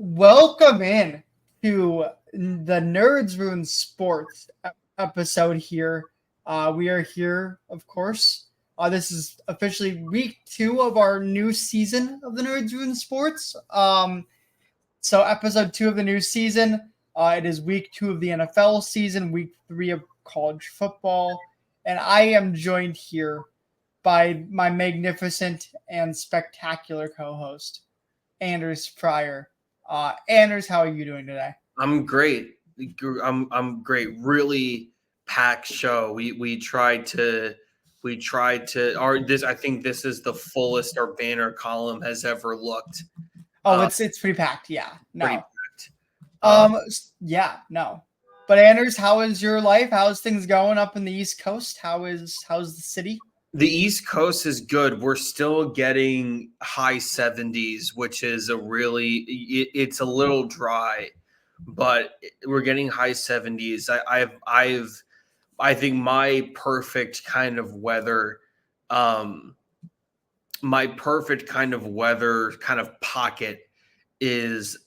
Welcome in to the Nerds Ruin Sports episode here. We are here, of course. This is officially week 2 of our new season of the Nerds Ruin Sports. So episode 2 of the new season. It is week 2 of the NFL season, week 3 of college football. And I am joined here by my magnificent and spectacular co-host, Anders Pryor. Anders, how are you doing today? I'm great. I'm great. Really packed show. We tried to I think this is the fullest our banner column has ever looked. Oh, it's pretty packed. Yeah. No. Pretty packed. Yeah, no. But Anders, how is your life? How's things going up in the East Coast? How's the city? The East Coast is good. We're still getting high 70s, which is it's a little dry, but we're getting high 70s. I think my perfect kind of weather, kind of pocket is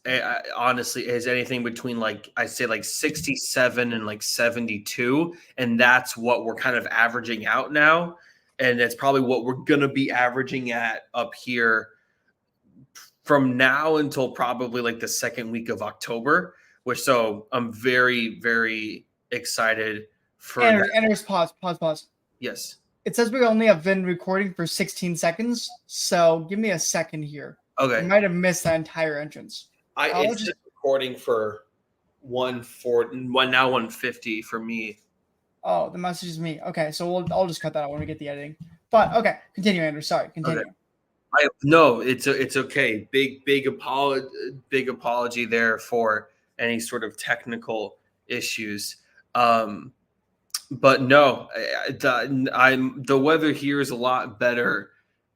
honestly is anything between like 67 and 72, and that's what we're kind of averaging out now. And that's probably what we're going to be averaging at up here from now until probably the second week of October, so I'm very, very excited for Anders, pause. Yes. It says we only have been recording for 16 seconds, so give me a second here. Okay. I might have missed that entire entrance. It's just recording for 150 for me. Oh, the message is me. Okay, so I'll just cut that out when we get the editing. But okay, continue, Andrew. Sorry, continue. Okay. No, it's okay. Big apology there for any sort of technical issues. But no, the weather here is a lot better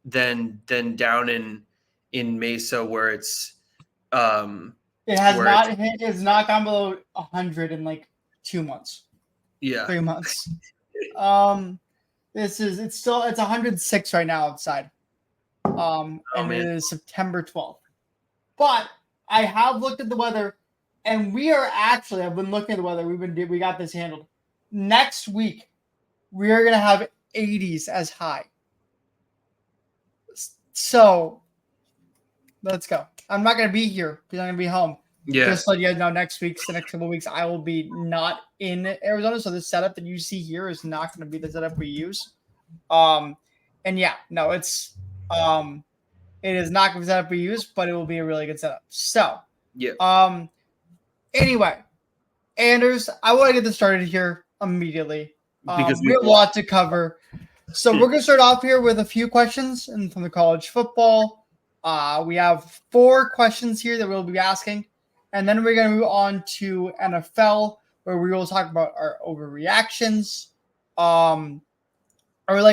than down in Mesa where it's it has not gone below 100 in 2 months. Yeah. 3 months. It's 106 right now outside. It is September 12th. But I have looked at the weather, and I've been looking at the weather. We got this handled. Next week, we are gonna have 80s as high. So let's go. I'm not gonna be here because I'm gonna be home. Yeah. Just to let you guys know, the next couple of weeks, I will be not in Arizona. So the setup that you see here is not going to be the setup we use. It is not going to be the setup we use, but it will be a really good setup. So, yeah. Anyway, Anders, I want to get this started here immediately. Because we have a lot to cover. So we're going to start off here with a few questions from the college football. We have 4 questions here that we'll be asking. And then we're going to move on to NFL, where we will talk about our overreactions, or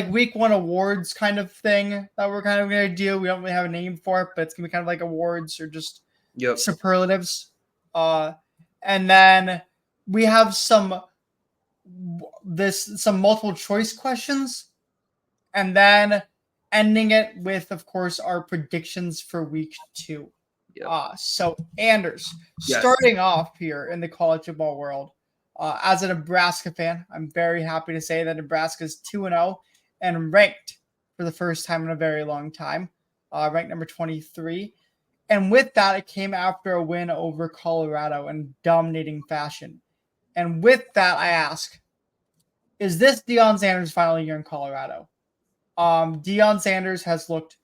week 1 awards kind of thing that we're kind of going to do. We don't really have a name for it, but it's going to be kind of like awards or just superlatives. And then we have some multiple choice questions, and then ending it with, of course, our predictions for week 2. So Anders, starting off here in the college football world, as a Nebraska fan, I'm very happy to say that Nebraska is 2-0 and ranked for the first time in a very long time, ranked number 23. And with that, it came after a win over Colorado in dominating fashion. And with that, I ask, is this Deion Sanders' final year in Colorado? Deion Sanders has looked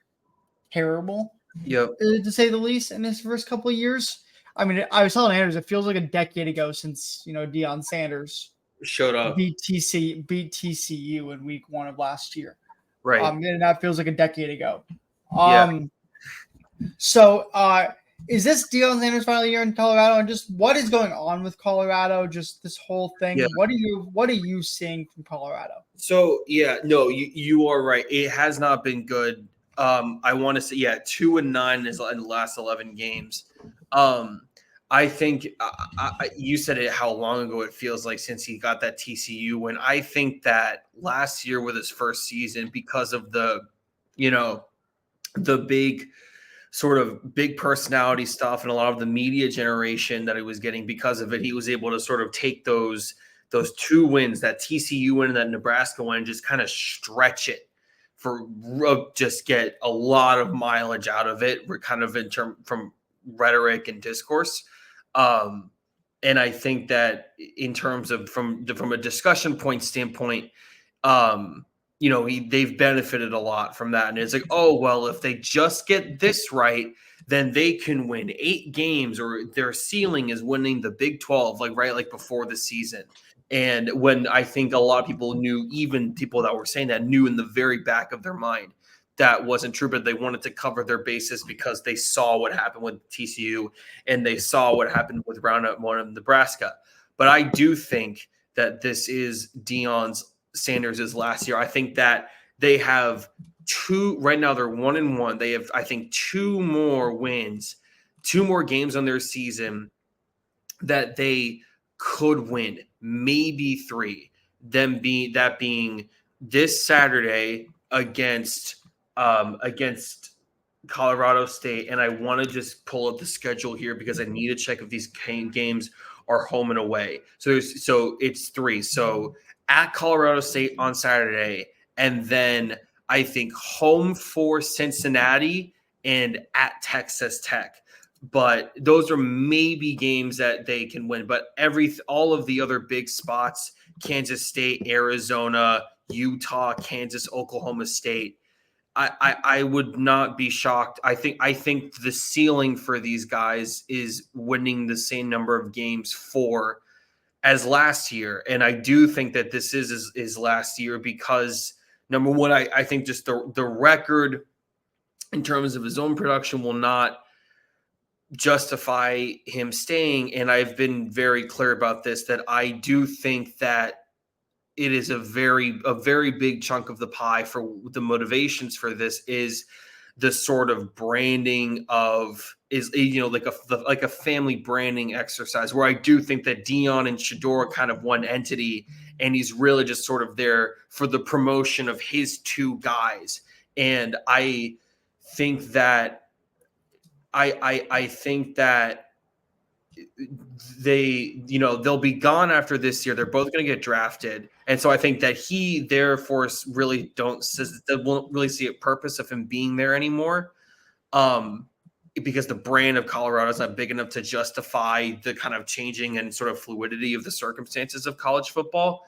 terrible. To say the least, in his first couple of years. I mean, I was telling Anders, it feels like a decade ago since Deion Sanders showed up, beat TCU in week 1 of last year. Right. And that feels like a decade ago. So, is this Deion Sanders' final year in Colorado? And just what is going on with Colorado? Just this whole thing. Yeah. What are you seeing from Colorado? So you are right. It has not been good. I want to say 2-9 is in the last 11 games. I think you said it how long ago it feels like since he got that TCU win. I think that last year with his first season, because of the big sort of big personality stuff and a lot of the media generation that he was getting because of it, he was able to sort of take those 2 wins, that TCU win and that Nebraska win, and just kind of stretch it for just get a lot of mileage out of it. We're kind of from rhetoric and discourse. And I think that in terms of from a discussion point standpoint, they've benefited a lot from that. And it's like, oh, well, if they just get this right, then they can win 8 games, or their ceiling is winning the Big 12, like before the season. And when I think a lot of people knew, even people that were saying that knew in the very back of their mind that wasn't true, but they wanted to cover their bases because they saw what happened with TCU and they saw what happened with round one of Nebraska. But I do think that this is Deion Sanders' last year. I think that they have 2 right now. They're 1-1. They have, I think, 2 more wins, 2 more games on their season that they could win, maybe 3. Being this Saturday against Colorado State. And I want to just pull up the schedule here because I need to check if these games are home and away. So it's 3. So at Colorado State on Saturday, and then I think home for Cincinnati and at Texas Tech. But those are maybe games that they can win. But all of the other big spots, Kansas State, Arizona, Utah, Kansas, Oklahoma State, I would not be shocked. I think the ceiling for these guys is winning the same number of games as last year. And I do think that this is last year because, number one, I think just the record in terms of his own production will not justify him staying. And I've been very clear about this, that I do think that it is a very big chunk of the pie for the motivations for this is the sort of branding like a family branding exercise, where I do think that Deion and Shedeur are kind of one entity, and he's really just sort of there for the promotion of his 2 guys. And I think that I think that they'll be gone after this year. They're both going to get drafted. And so I think that he therefore really won't really see a purpose of him being there anymore. Because the brand of Colorado is not big enough to justify the kind of changing and sort of fluidity of the circumstances of college football.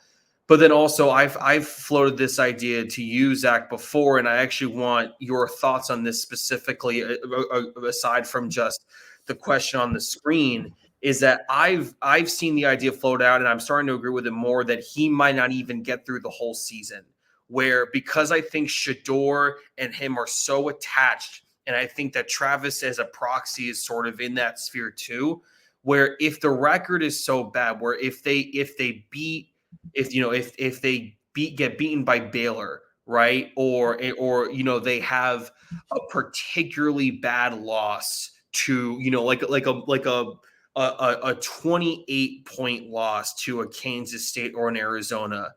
But then also I've floated this idea to you, Zach, before, and I actually want your thoughts on this specifically, aside from just the question on the screen, is that I've seen the idea float out, and I'm starting to agree with it more, that he might not even get through the whole season, where because I think Shedeur and him are so attached, and I think that Travis as a proxy is sort of in that sphere too, where if the record is so bad, where if they get beaten by Baylor, right, or they have a particularly bad loss to like a 28-point loss to a Kansas State or an Arizona,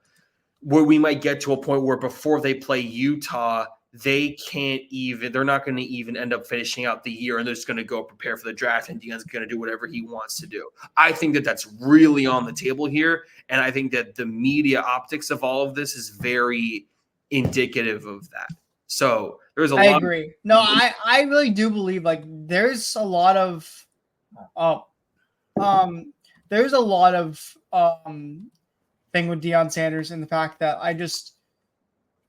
where we might get to a point where before they play Utah, they're not going to even end up finishing out the year, and they're just going to go prepare for the draft, and Deion's going to do whatever he wants to do. I think that that's really on the table here, and I think that the media optics of all of this is very indicative of that. So there's a lot. I agree. No, I really do believe there's a lot of thing with Deion Sanders in the fact that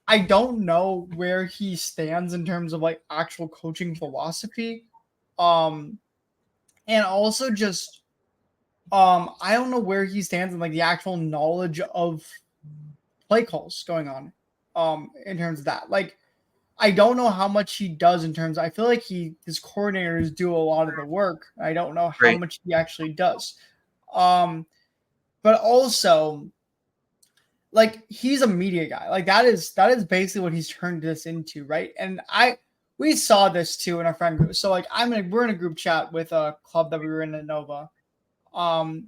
I don't know where he stands in terms of actual coaching philosophy. And also just I don't know where he stands in the actual knowledge of play calls going on in terms of that. I don't know how much he does in terms I feel like his coordinators do a lot of the work. I don't know how much he actually does. But also he's a media guy. That is basically what he's turned this into, right? And we saw this too in our friend group. So we're in a group chat with a club that we were in at Nova. I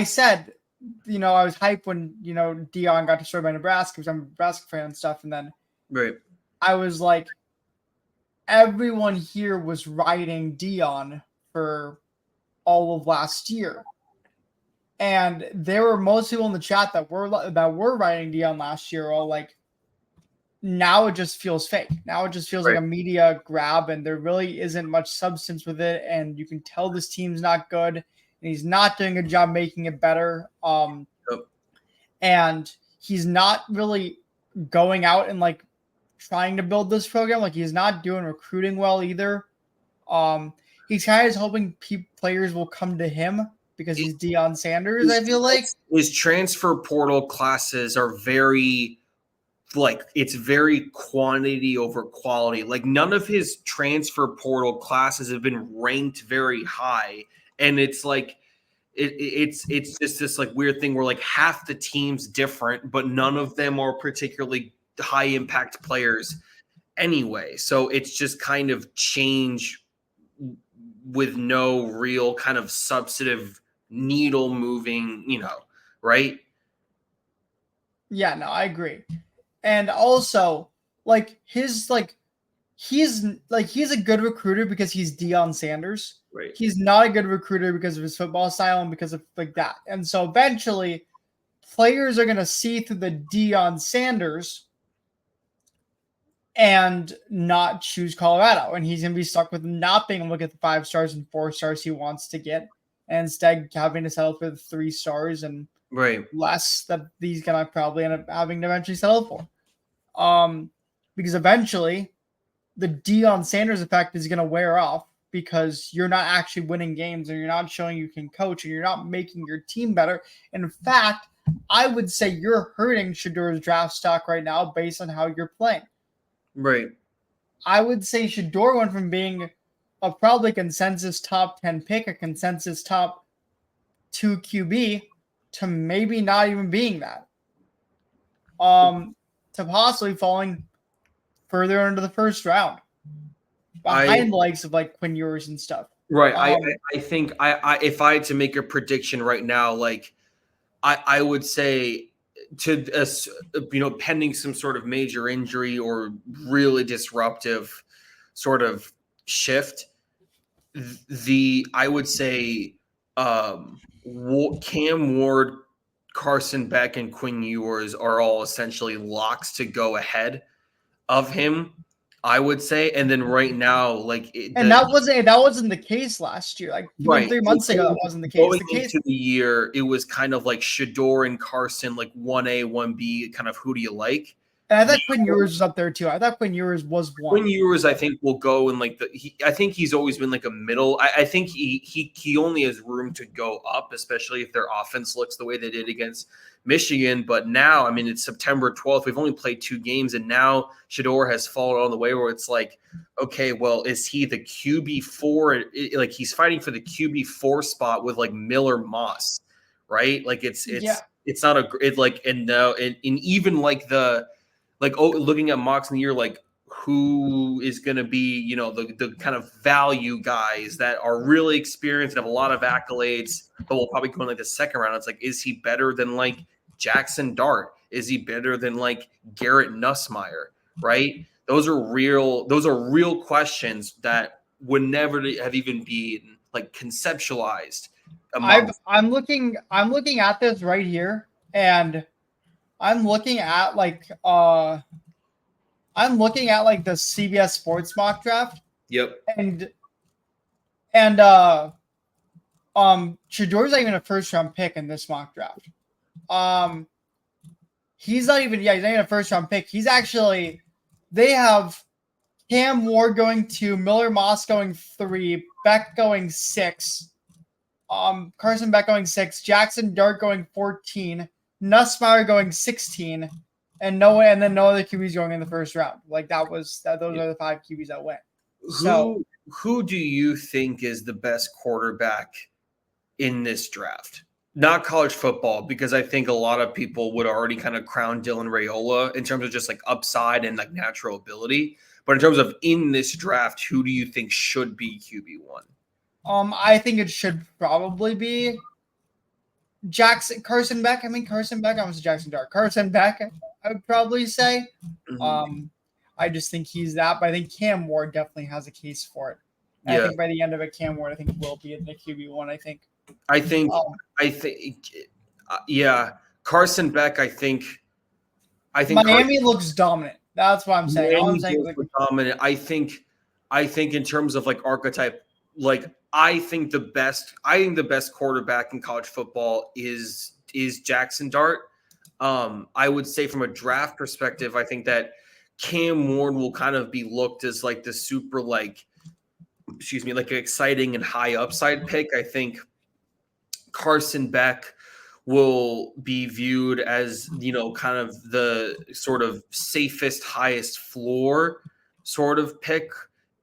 said, I was hyped when, Deion got destroyed by Nebraska because I'm a Nebraska fan and stuff. And then I was like, everyone here was riding Deion for all of last year. And there were most people in the chat that were riding Deion last year all like, now it just feels fake. Now it just feels like a media grab, and there really isn't much substance with it. And you can tell this team's not good, and he's not doing a job making it better. And he's not really going out and like trying to build this program. Like he's not doing recruiting well either. He's kind of hoping players will come to him because he's Deion Sanders. I feel like his transfer portal classes are very. Like it's very quantity over quality. Like none of his transfer portal classes have been ranked very high, and it's like it's just this like weird thing where like half the team's different, but none of them are particularly high impact players anyway. So it's just kind of change with no real kind of substantive needle moving, right? Yeah, no, I agree. And also, he's a good recruiter because he's Deion Sanders. Right. He's not a good recruiter because of his football style and because of like that. And so eventually, players are going to see through the Deion Sanders and not choose Colorado. And he's going to be stuck with not being able to get the 5 stars and 4 stars he wants to get, and instead having to settle for 3 stars and less that he's going to probably end up having to eventually settle for. Because eventually the Deion Sanders effect is going to wear off because you're not actually winning games and you're not showing you can coach and you're not making your team better. And in fact, I would say you're hurting Shedor's draft stock right now based on how you're playing. Right. I would say Shedor went from being a probably consensus top 10 pick, a consensus top 2 QB, to maybe not even being that. To possibly falling further into the first round behind the likes of like Quinn Ewers and stuff. Right. I think if I had to make a prediction right now, like I would say pending some sort of major injury or really disruptive sort of shift, I would say Cam Ward, Carson Beck, and Quinn Ewers are all essentially locks to go ahead of him, I would say. And then right now, that wasn't the case last year. Like 3 months ago, that wasn't the case. Going into the year, it was kind of like Shedor and Carson, like 1A, 1B, kind of who do you like? And I thought Quinn Ewers was up there too. I thought Quinn Ewers was one. Quinn Ewers, I think, will go in I think he's always been like a middle. I think he only has room to go up, especially if their offense looks the way they did against Michigan. But now, I mean, it's September 12th. We've only played 2 games, and now Shedor has fallen on the way where it's like, okay, well, is he the QB4? Like he's fighting for the QB4 spot with like Miller Moss, right? Like it's not looking at mocks in the year, like who is going to be, the kind of value guys that are really experienced and have a lot of accolades, but will probably go in like the second round. It's like, is he better than like Jackson Dart? Is he better than like Garrett Nussmeier? Right? Those are real questions that would never have even been like conceptualized. I'm looking at this right here, and I'm looking at the CBS Sports mock draft. Yep. And Shedor's not even a first round pick in this mock draft. He's not even a first round pick. He's actually, they have Cam Ward going 2, Miller Moss going 3, Beck going 6, Carson Beck going 6, Jackson Dart going 14, Nussmeier going 16, and then no other QBs going in the first round. Like those are the 5 QBs that went. So who do you think is the best quarterback in this draft? Not college football, because I think a lot of people would already kind of crown Dylan Raiola in terms of just like upside and like natural ability. But in terms of in this draft, who do you think should be QB1? I think it should probably be Carson Beck. I would probably say. I I just think he's that. But I think Cam Ward definitely has a case for it. And I think by the end of it, Cam Ward, I think, will be in the QB1, I think. Yeah. Carson Beck, I think Miami looks dominant. That's what I'm saying. All I'm saying is dominant. I think in terms of like archetype, like I think the best quarterback in college football is Jackson Dart. I would say from a draft perspective, I think that Cam Ward will kind of be looked as like the super like an exciting and high upside pick. I think Carson Beck will be viewed as, kind of the sort of safest, highest floor sort of pick.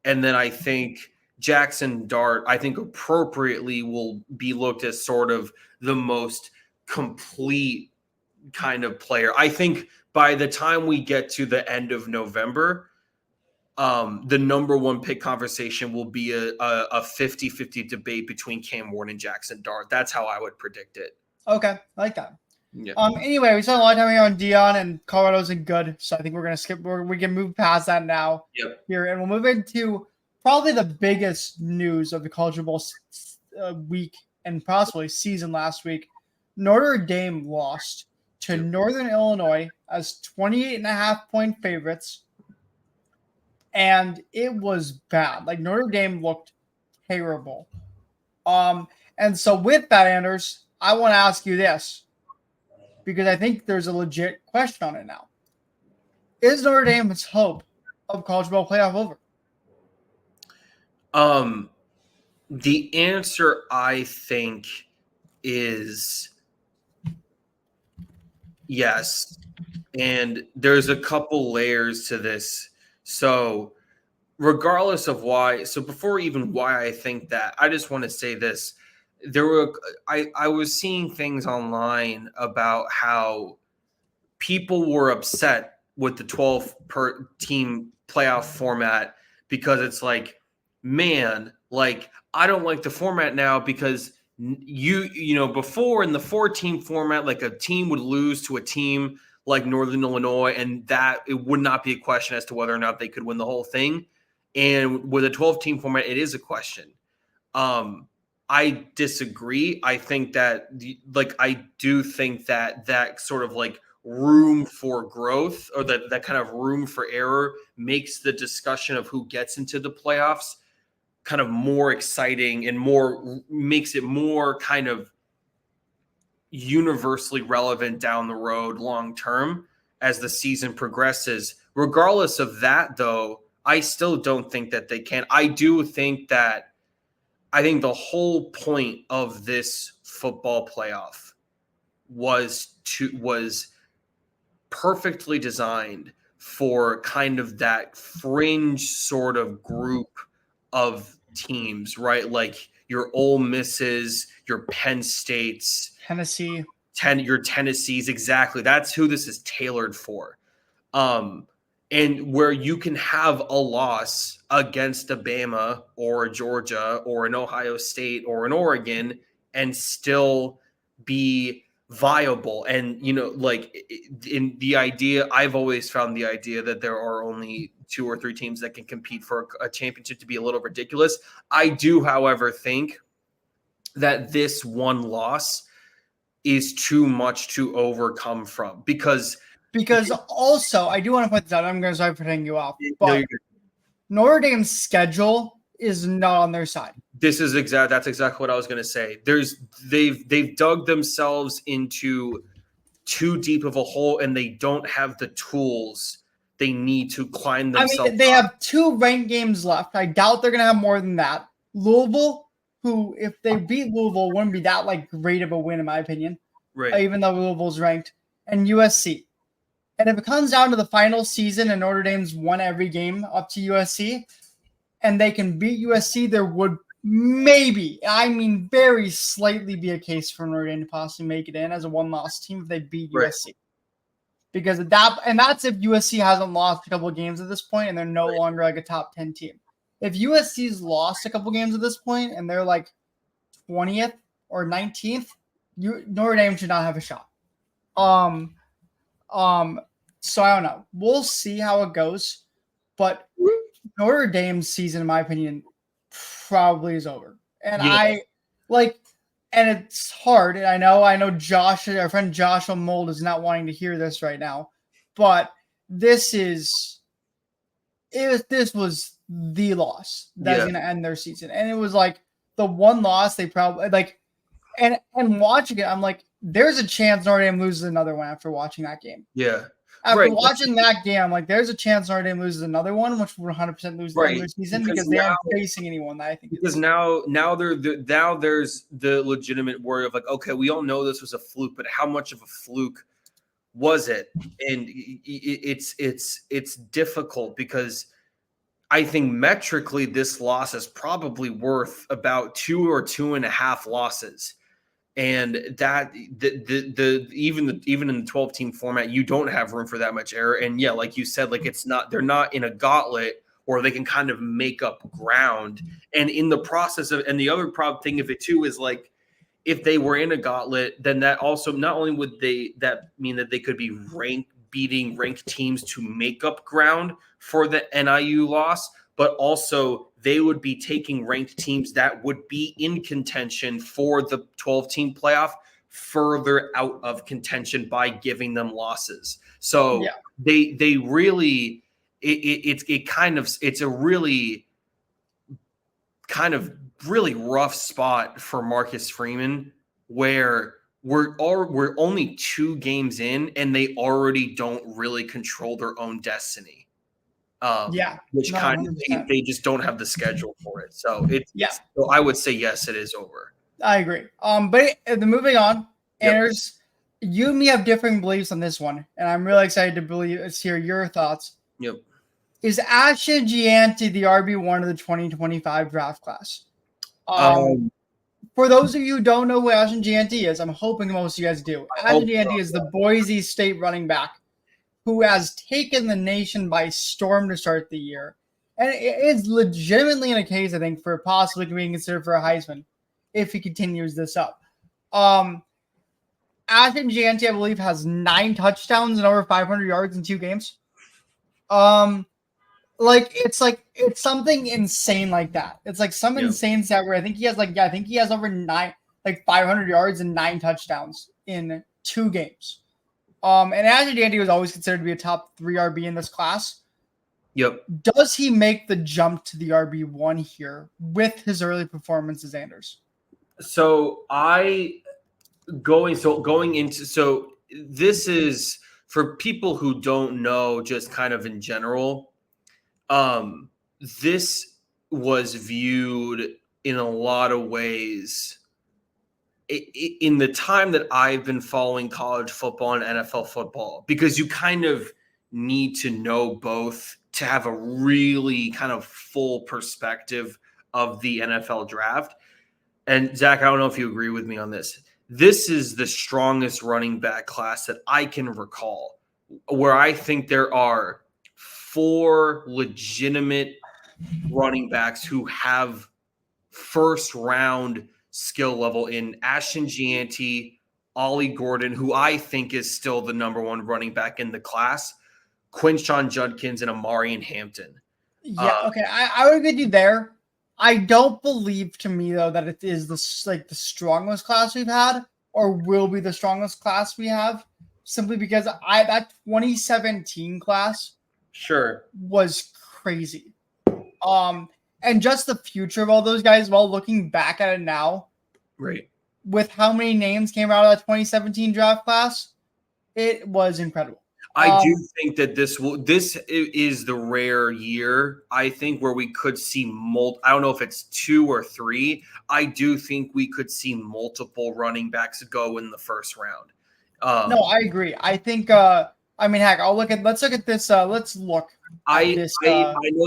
And then I think Jackson Dart, I think appropriately will be looked as sort of the most complete kind of player. I think by the time we get to the end of November, the number one pick conversation will be a 50-50 debate between Cam Ward and Jackson Dart. That's how I would predict it. Okay, I like that. Yeah. Anyway, we spent a lot of time here on Deion, and Colorado isn't good, so I think we're gonna skip. We can move past that now. Yep. Here, and we'll move into probably the biggest news of the college football week and possibly season last week. Notre Dame lost to Northern Illinois as 28.5-point favorites, and it was bad. Like, Notre Dame looked terrible. And so with that, Anders, I want to ask you this, because I think there's a legit question on it now. Is Notre Dame's hope of college football playoff over? The answer, I think, is yes. And there's a couple layers to this. So regardless of why, before even why I think that, I just want to say this. I was seeing things online about how people were upset with the 12 per team playoff format, because it's like, man, like, I don't like the format now, because before in the 4-team format, like, a team would lose to a team like Northern Illinois, and that it would not be a question as to whether or not they could win the whole thing. And with a 12-team format, it is a question. I disagree. I think that, I do think that sort of like room for growth, or that kind of room for error, makes the discussion of who gets into the playoffs kind of more exciting and makes it more kind of universally relevant down the road long term as the season progresses. Regardless of that, though, I still don't think that they can. I think the whole point of this football playoff was perfectly designed for kind of that fringe sort of group of teams, right? Like your Ole Misses, your Penn States, Tennessee, your Tennessees. Exactly. That's who this is tailored for. And where you can have a loss against a Bama or a Georgia or an Ohio State or an Oregon and still be viable. And, in the idea, I've always found the idea that there are only 2 or 3 teams that can compete for a championship to be a little ridiculous. I do, however, think that this one loss is too much to overcome from, because also, I do want to put this out. I'm going to start putting you off, but no, Notre Dame's schedule is not on their side. That's exactly what I was going to say. They've dug themselves into too deep of a hole, and they don't have the tools they need to climb themselves. They have 2 ranked games left. I doubt they're going to have more than that. Louisville, who, if they beat Louisville, wouldn't be that great of a win, in my opinion. Right. Even though Louisville's ranked, and USC. And if it comes down to the final season and Notre Dame's won every game up to USC, and they can beat USC, there would maybe, very slightly be a case for Notre Dame to possibly make it in as a 1-loss team if they beat USC. Because of that, and that's if USC hasn't lost a couple of games at this point and they're no longer like a top 10 team. If USC's lost a couple games at this point and they're like 20th or 19th, Notre Dame should not have a shot. So I don't know. We'll see how it goes. but Notre Dame's season, in my opinion, probably is over. And and it's hard. And I know Josh, our friend Joshua Mold, is not wanting to hear this right now, but this was the loss that's going to end their season. And it was like the one loss they probably and watching it, I'm like, there's a chance Notre Dame loses another one after watching that game. Yeah. After watching that game, I'm like, there's a chance Notre Dame loses another one, which will 100% lose the end of their season because they aren't facing anyone that I think because now there's the legitimate worry of like, okay, we all know this was a fluke, but how much of a fluke was it? And it's difficult because I think metrically this loss is probably worth about 2 or 2.5 losses. And that even in the 12-team format, you don't have room for that much error. And yeah, like you said, like they're not in a gauntlet or they can kind of make up ground. And in the process of, and the other problem thing of it too is like, if they were in a gauntlet, then that also not only would that mean that they could be beating ranked teams to make up ground for the NIU loss, but also they would be taking ranked teams that would be in contention for the 12-team playoff further out of contention by giving them losses. So they really it's a really kind of really rough spot for Marcus Freeman where we're only 2 games in and they already don't really control their own destiny. They just don't have the schedule for it. So so I would say yes, it is over. I agree. But moving on, Anders, you and me have differing beliefs on this one, and I'm really excited to hear your thoughts. Yep. Is Ashton Gianti the RB1 of the 2025 draft class? For those of you who don't know who Ashton Gianti is, I'm hoping most of you guys do. Ashton Gianti is the Boise State running back who has taken the nation by storm to start the year. And it is legitimately in a case, I think, for possibly being considered for a Heisman if he continues this up. Ashton Gianti, I Bleav, has 9 touchdowns and over 500 yards in 2 games. It's something insane like that. It's like some insane stat where I think he has over 500 yards and 9 touchdowns in 2 games. And Ashton Gianti was always considered to be a top 3 RB in this class. Yep. Does he make the jump to the RB1 here with his early performances, Anders? So this is for people who don't know, just kind of in general. This was viewed in a lot of ways in the time that I've been following college football and NFL football, because you kind of need to know both to have a really kind of full perspective of the NFL draft. And Zach, I don't know if you agree with me on this. This is the strongest running back class that I can recall, where I think there are 4 legitimate running backs who have first round skill level in Ashton Gianti, Ollie Gordon, who I think is still the number 1 running back in the class, Quinshawn Judkins, and Amarian Hampton. Okay. I would agree with you there. I don't Bleav, to me, though, that it is the strongest class we've had or will be the strongest class we have, simply because that 2017 class was crazy. And just the future of all those guys, while looking back at it now, right, with how many names came out of that 2017 draft class, it was incredible. I do think that this is the rare year, I think, where we could see I don't know if it's 2 or 3. I do think we could see multiple running backs go in the first round. No, I agree. I think heck, let's look at this. Let's look. I know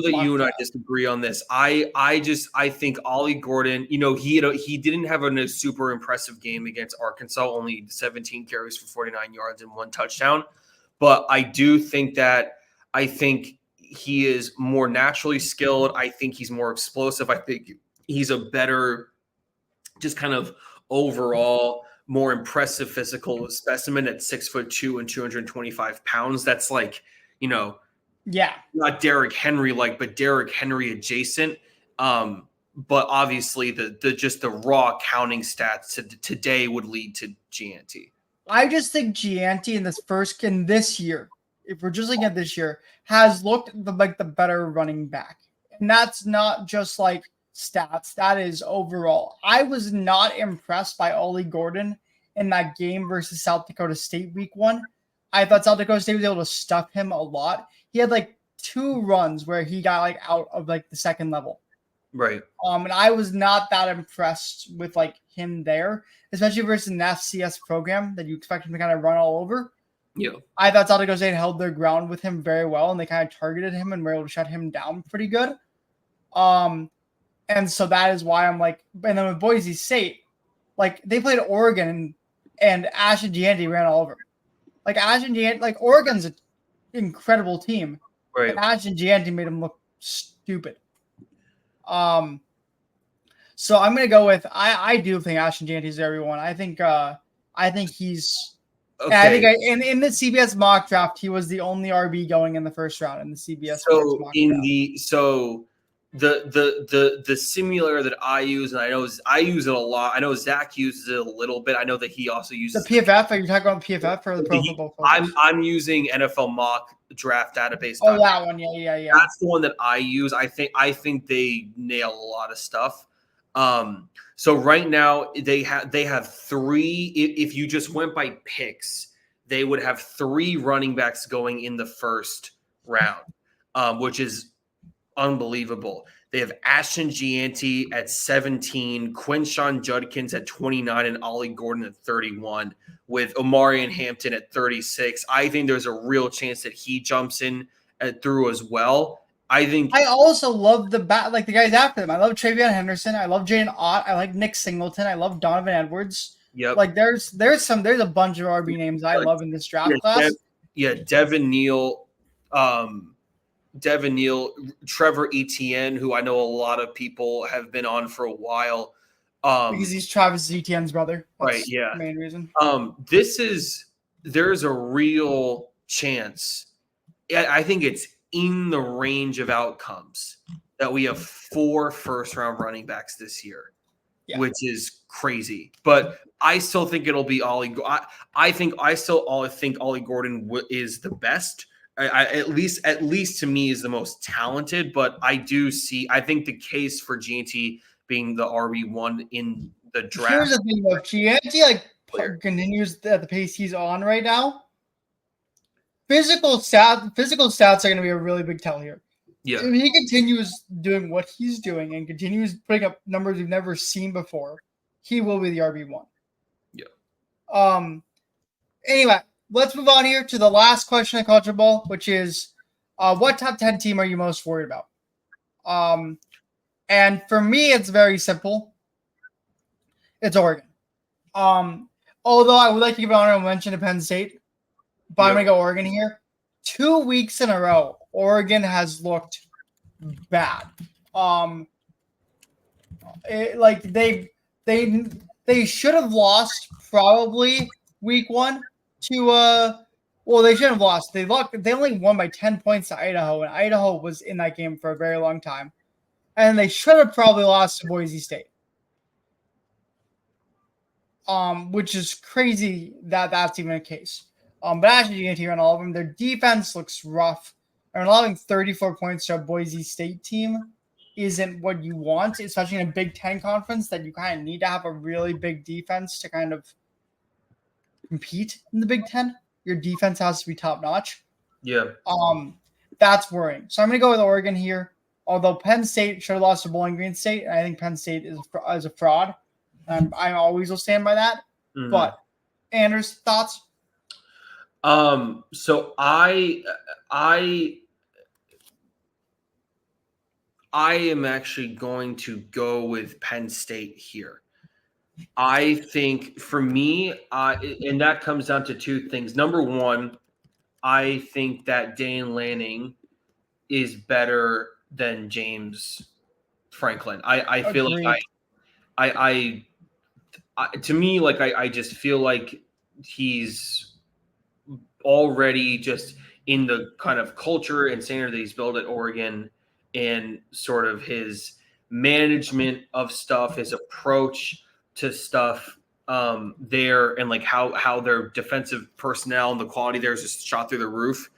that you and I disagree on this. I think Ollie Gordon, he didn't have a super impressive game against Arkansas, only 17 carries for 49 yards and 1 touchdown. But I do think he is more naturally skilled. I think he's more explosive. I think he's a better, just kind of overall, more impressive physical specimen at 6'2" and 225 pounds. That's Yeah. Not Derrick Henry like, but Derrick Henry adjacent. But obviously the raw counting stats today would lead to Gianti. I just think Gianti in this year, if we're just looking at this year, has looked like the better running back. And that's not just like stats. That is overall. I was not impressed by Ollie Gordon in that game versus South Dakota State week 1. I thought South Dakota State was able to stuff him a lot. He had like 2 runs where he got like out of like the second level. Right. And I was not that impressed with like him there, especially versus an FCS program that you expect him to kind of run all over. Yeah. I thought South Dakota State held their ground with him very well, and they kind of targeted him and were able to shut him down pretty good. And so that is why I'm like, and then with Boise State, like they played Oregon and Ashton Gianti ran all over. Like Ashton Gianti, like Oregon's an incredible team. Right. And Ashton Gianti made him look stupid. So I'm gonna go with I do think Ashton Gianti is everyone. I think he's okay. I think in the CBS mock draft he was the only RB going in the first round in the CBS mock draft. The simulator that I use, and I use it a lot. I know Zach uses it a little bit. I know that he also uses the PFF. Are you talking about PFF or the Pro Football Focus? I'm using NFL mock draft database. Oh, that one, yeah. That's the one that I use. I think they nail a lot of stuff. So right now they have 3. If you just went by picks, they would have 3 running backs going in the first round, which is unbelievable. They have Ashton Gianti at 17, Quinshawn Judkins at 29, and Ollie Gordon at 31, with Omarion Hampton at 36. I think there's a real chance that he jumps in through as well. I also love the guys after them. I love Travion Henderson. I love Jaden Ott. I like Nick Singleton. I love Donovan Edwards. Yep. Like there's a bunch of RB names I love in this draft class. Devin Neal, Trevor Etienne, who I know a lot of people have been on for a while. Because he's Travis Etienne's brother. That's right, yeah. The main reason. There's a real chance. I think it's in the range of outcomes that we have 4 first-round running backs this year, which is crazy. But I still think it'll be Ollie. I think Ollie Gordon is the best. At least to me is the most talented. But I think the case for Gianti being the RB1 in the draft. Here's the thing, though. Gianti continues at the pace he's on right now. Physical stats are going to be a really big tell here. Yeah. If he continues doing what he's doing and continues putting up numbers we've never seen before, he will be the RB1. Yeah. Anyway, let's move on here to the last question of College Football, which is, what top 10 team are you most worried about? And for me, it's very simple. It's Oregon. Although I would like to give an honorable mention to Penn State. But I'm going to go Oregon here. 2 weeks in a row, Oregon has looked bad. They should have lost probably week 1 to they shouldn't have lost. They only won by 10 points to Idaho, and Idaho was in that game for a very long time. And they should have probably lost to Boise State. Which is crazy that that's even a case. But actually, you can hear on all of them. Their defense looks rough. And allowing 34 points to a Boise State team isn't what you want, especially in a Big Ten conference that you kind of need to have a really big defense to kind of compete in the Big Ten. Your defense has to be top notch. Yeah. That's worrying. So I'm going to go with Oregon here. Although Penn State should have lost to Bowling Green State, and I think Penn State is a fraud. I always will stand by that. Mm-hmm. But Anders, thoughts? So I am actually going to go with Penn State here. I think for me, and that comes down to 2 things. Number one, I think that Dane Lanning is better than James Franklin. I feel like to me, like I just feel like he's already just in the kind of culture and standard that he's built at Oregon, and sort of his management of stuff, his approach to stuff there, and like how their defensive personnel and the quality there is just shot through the roof.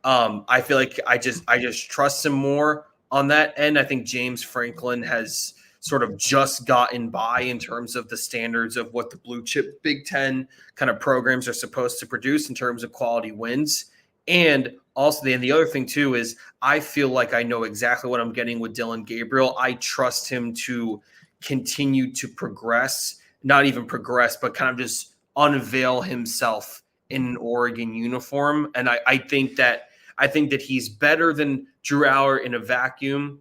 I feel like I just trust him more on that end. I think James Franklin has sort of just gotten by in terms of the standards of what the blue chip Big Ten kind of programs are supposed to produce in terms of quality wins. And also, the other thing too is I feel like I know exactly what I'm getting with Dillon Gabriel. I trust him to continue to progress, not even progress, but kind of just unveil himself in an Oregon uniform. And I think that he's better than Drew Aller in a vacuum.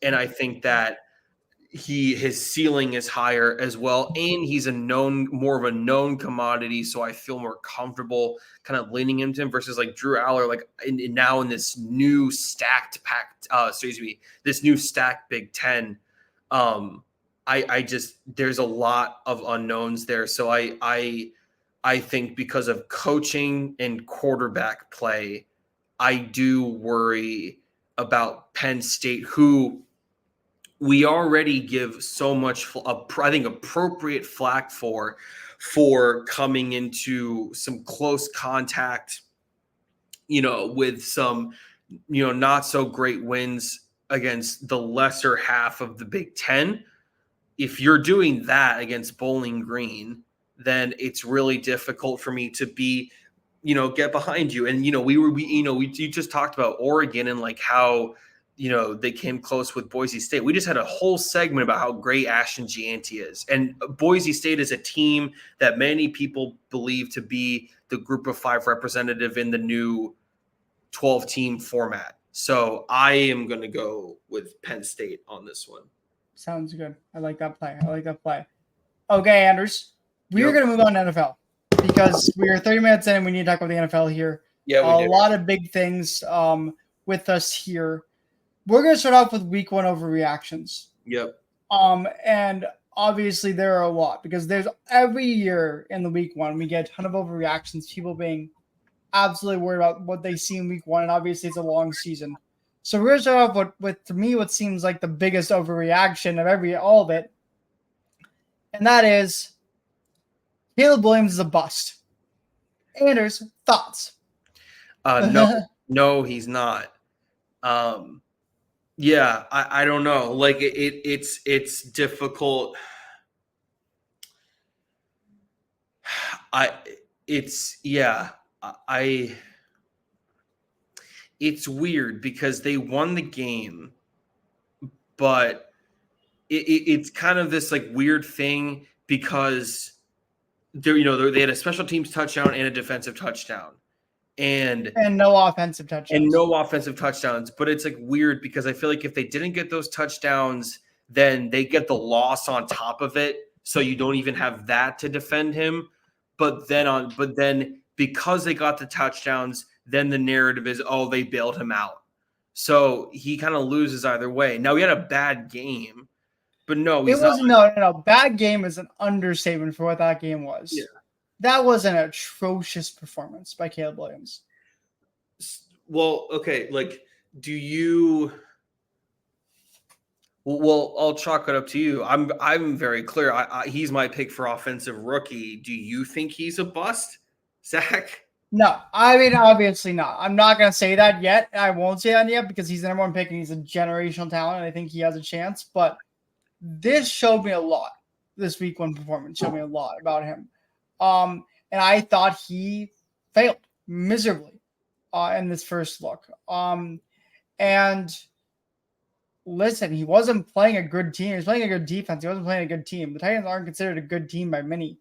And I think that his ceiling is higher as well. And he's more of a known commodity. So I feel more comfortable kind of leaning into him versus like Drew Aller, like now in this new stacked this new stacked Big Ten. I just, there's a lot of unknowns there. So I think because of coaching and quarterback play, I do worry about Penn State, who we already give so much, I think, appropriate flack for coming into some close contact, with some, not so great wins against the lesser half of the Big Ten. If you're doing that against Bowling Green, then it's really difficult for me to be, get behind you. And, we just talked about Oregon and like how, they came close with Boise State. We just had a whole segment about how great Ashton Gianti is. And Boise State is a team that many people believe to be the group of 5 representative in the new 12-team format. So I am going to go with Penn State on this one. Sounds good. I like that play. Okay, Anders, we are going to move on to NFL because we are 30 minutes in and we need to talk about the NFL here. Yeah, a lot of big things with us here. We're going to start off with week 1 overreactions. Yep. And obviously there are a lot because there's every year in the week 1, we get a ton of overreactions, people being absolutely worried about what they see in week 1. And obviously it's a long season. So we're going to start off with to me, what seems like the biggest overreaction of all of it. And that is Caleb Williams is a bust. Anders, thoughts? No, he's not. Yeah, I don't know. Like it's difficult. It's weird because they won the game, but it's kind of this like weird thing because they had a special teams touchdown and a defensive touchdown. And no offensive touchdowns. But it's like weird because I feel like if they didn't get those touchdowns, then they get the loss on top of it. So you don't even have that to defend him. But then because they got the touchdowns, then the narrative is, oh, they bailed him out. So he kind of loses either way. Now he had a bad game, but no, bad game is an understatement for what that game was. Yeah. That was an atrocious performance by Caleb Williams. Well, okay, like, do you? Well, I'll chalk it up to you. I'm very clear. He's my pick for offensive rookie. Do you think he's a bust, Zach? No, I mean obviously not. I'm not gonna say that yet. I won't say that yet because he's the number 1 pick and he's a generational talent. And I think he has a chance. But this showed me a lot. This week 1 performance showed me a lot about him. And I thought he failed miserably in this first look. And listen, he wasn't playing a good team. He was playing a good defense. He wasn't playing a good team. The Titans aren't considered a good team by many.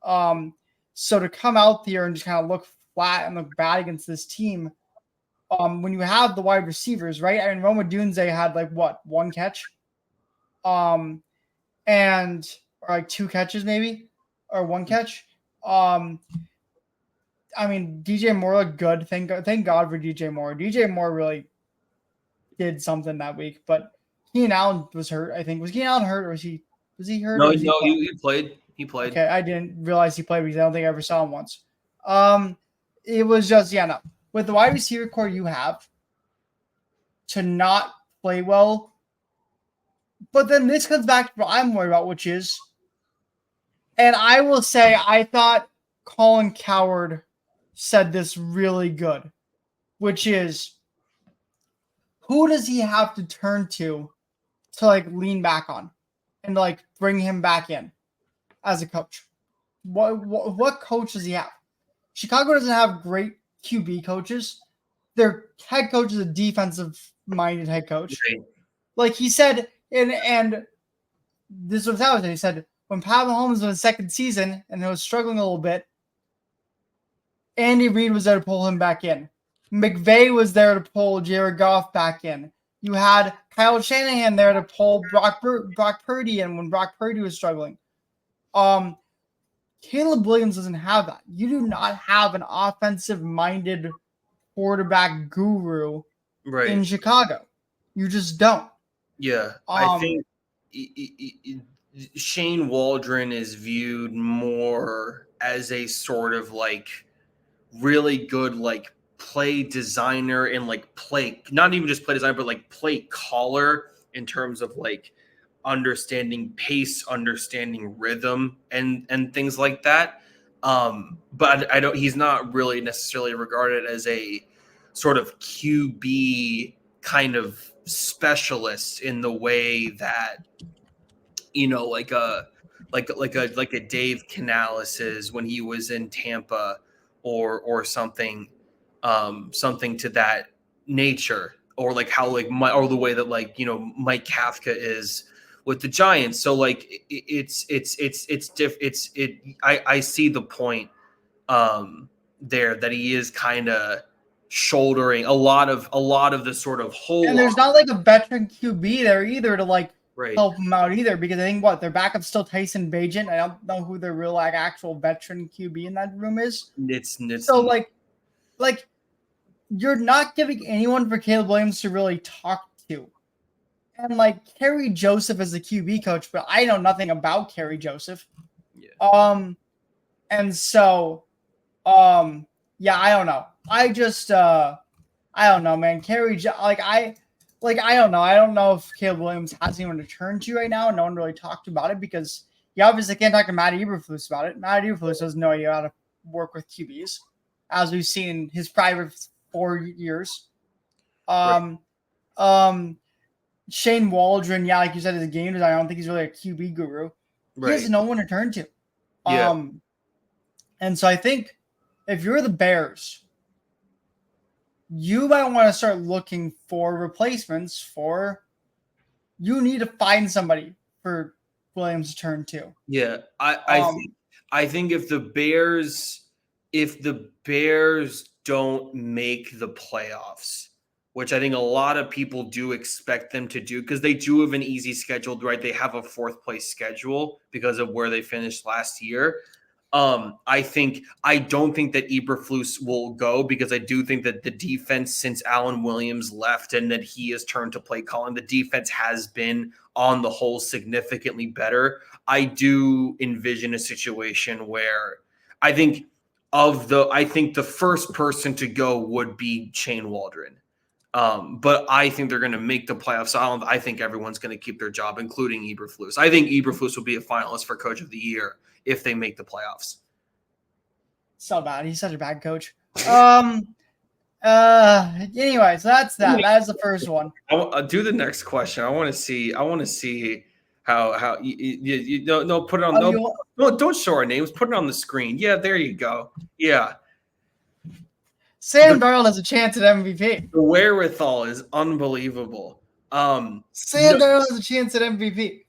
So to come out there and just kind of look flat and look bad against this team, when you have the wide receivers, right? I mean, Roma Dunze had 1 catch, or 2 catches maybe, or 1 catch. I mean, DJ Moore looked good. Thank God for DJ Moore. DJ Moore really did something that week, but Keenan Allen was hurt. I think was Keenan Allen hurt, or was he hurt? No, he played. He played. Okay, I didn't realize he played because I don't think I ever saw him once. It was just no. with the wide receiver core you have to not play well. But then this comes back to what I'm worried about, which is, and I will say, I thought Colin Cowherd said this really good, which is, who does he have to turn to like lean back on and like bring him back in as a coach? What coach does he have? Chicago doesn't have great QB coaches. Their head coach is a defensive-minded head coach. Right. Like he said, and this was how he said, when Pat Mahomes was in his second season and he was struggling a little bit, Andy Reid was there to pull him back in. McVay was there to pull Jared Goff back in. You had Kyle Shanahan there to pull Brock Purdy in when Brock Purdy was struggling. Caleb Williams doesn't have that. You do not have an offensive-minded quarterback guru in Chicago. You just don't. Yeah, I think Shane Waldron is viewed more as a sort of like really good like play designer and like play, not even just play designer, but like play caller in terms of like understanding pace, understanding rhythm, and things like that. But I don't. He's not really necessarily regarded as a sort of QB kind of specialist in the way that, you know, like a Dave Canales is when he was in Tampa, or something, something to that nature, or like how like or the way that like, you know, Mike Kafka is with the Giants. So like I see the point there, that he is kind of shouldering a lot of the sort of whole. And there's not like a veteran QB there either to like Right. help him out either, because I think their backup's still Tyson Bagent. I don't know who their real like actual veteran QB in that room is. It's so like you're not giving anyone for Caleb Williams to really talk to. And like Kerry Joseph is the QB coach, but I know nothing about Kerry Joseph. Yeah. And so yeah, I don't know. I just I don't know, man. I don't know. I don't know if Caleb Williams has anyone to turn to right now. No one really talked about it because you obviously can't talk to Matt Eberflus about it. Matt Eberflus doesn't know how to work with QBs, as we've seen in his prior 4 years. Shane Waldron, yeah, like you said, is a game designer. I don't think he's really a QB guru. He has no one to turn to. Yeah. And so I think if you're the Bears, you might want to start looking for replacements for. You need to find somebody for Williams to turn to. Yeah, I think if the Bears don't make the playoffs, which I think a lot of people do expect them to do, because they do have an easy schedule, right? They have a 4th place schedule because of where they finished last year. I don't think that Eberflus will go, because I do think that the defense, since Alan Williams left and that he has turned to play calling, the defense has been on the whole significantly better. I do envision a situation where I think the first person to go would be Shane Waldron. But I think they're going to make the playoffs. I think everyone's going to keep their job, including Eberflus. I think Eberflus will be a finalist for Coach of the Year if they make the playoffs. So bad. He's such a bad coach. Anyway, so that's that. That is the first one. I'll do the next question. I want to see how you no put it on don't show our names. Put it on the screen. Yeah, there you go. Yeah. Sam Darnold has a chance at MVP. The wherewithal is unbelievable. Sam Darnold has a chance at MVP.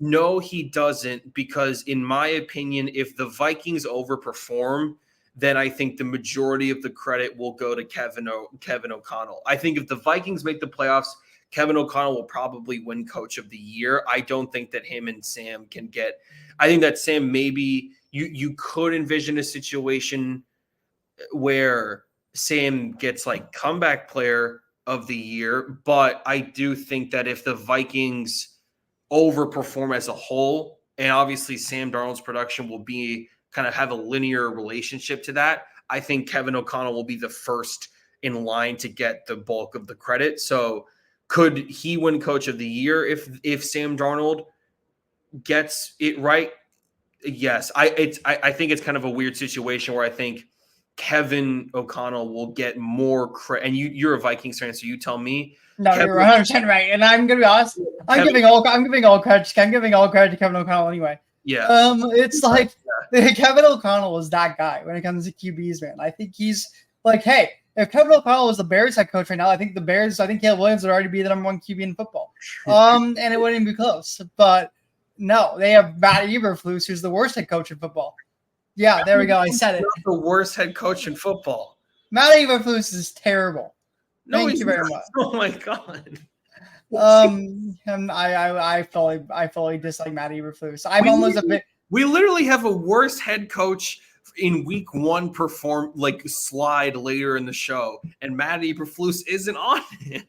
No, he doesn't, because in my opinion, if the Vikings overperform, then I think the majority of the credit will go to Kevin O'Connell. I think if the Vikings make the playoffs, Kevin O'Connell will probably win Coach of the Year. I don't think that him and Sam can get – I think that Sam, maybe you could envision a situation where Sam gets like comeback player of the year, but I do think that if the Vikings overperform as a whole, and obviously Sam Darnold's production will be kind of have a linear relationship to that, I think Kevin O'Connell will be the first in line to get the bulk of the credit. So could he win Coach of the Year if Sam Darnold gets it right? Yes. I think it's kind of a weird situation where I think Kevin O'Connell will get more credit. And you're a Vikings fan, so you tell me. No, you're 100% right. And I'm gonna be honest. I'm giving all credit to Kevin O'Connell anyway. Yeah. It's like Kevin O'Connell is that guy when it comes to QBs, man. I think he's like, hey, if Kevin O'Connell was the Bears head coach right now, I think Caleb Williams would already be the number 1 QB in football. And it wouldn't be close. But no, they have Matt Eberflus, who's the worst head coach in football. Yeah, there we go. I said it. The worst head coach in football. Matt Eberflus is terrible. Thank you very much. Oh my god. I fully dislike Matt Eberflus. I'm almost a bit. We literally have a worse head coach in week 1 slide later in the show, and Matt Eberflus isn't on it.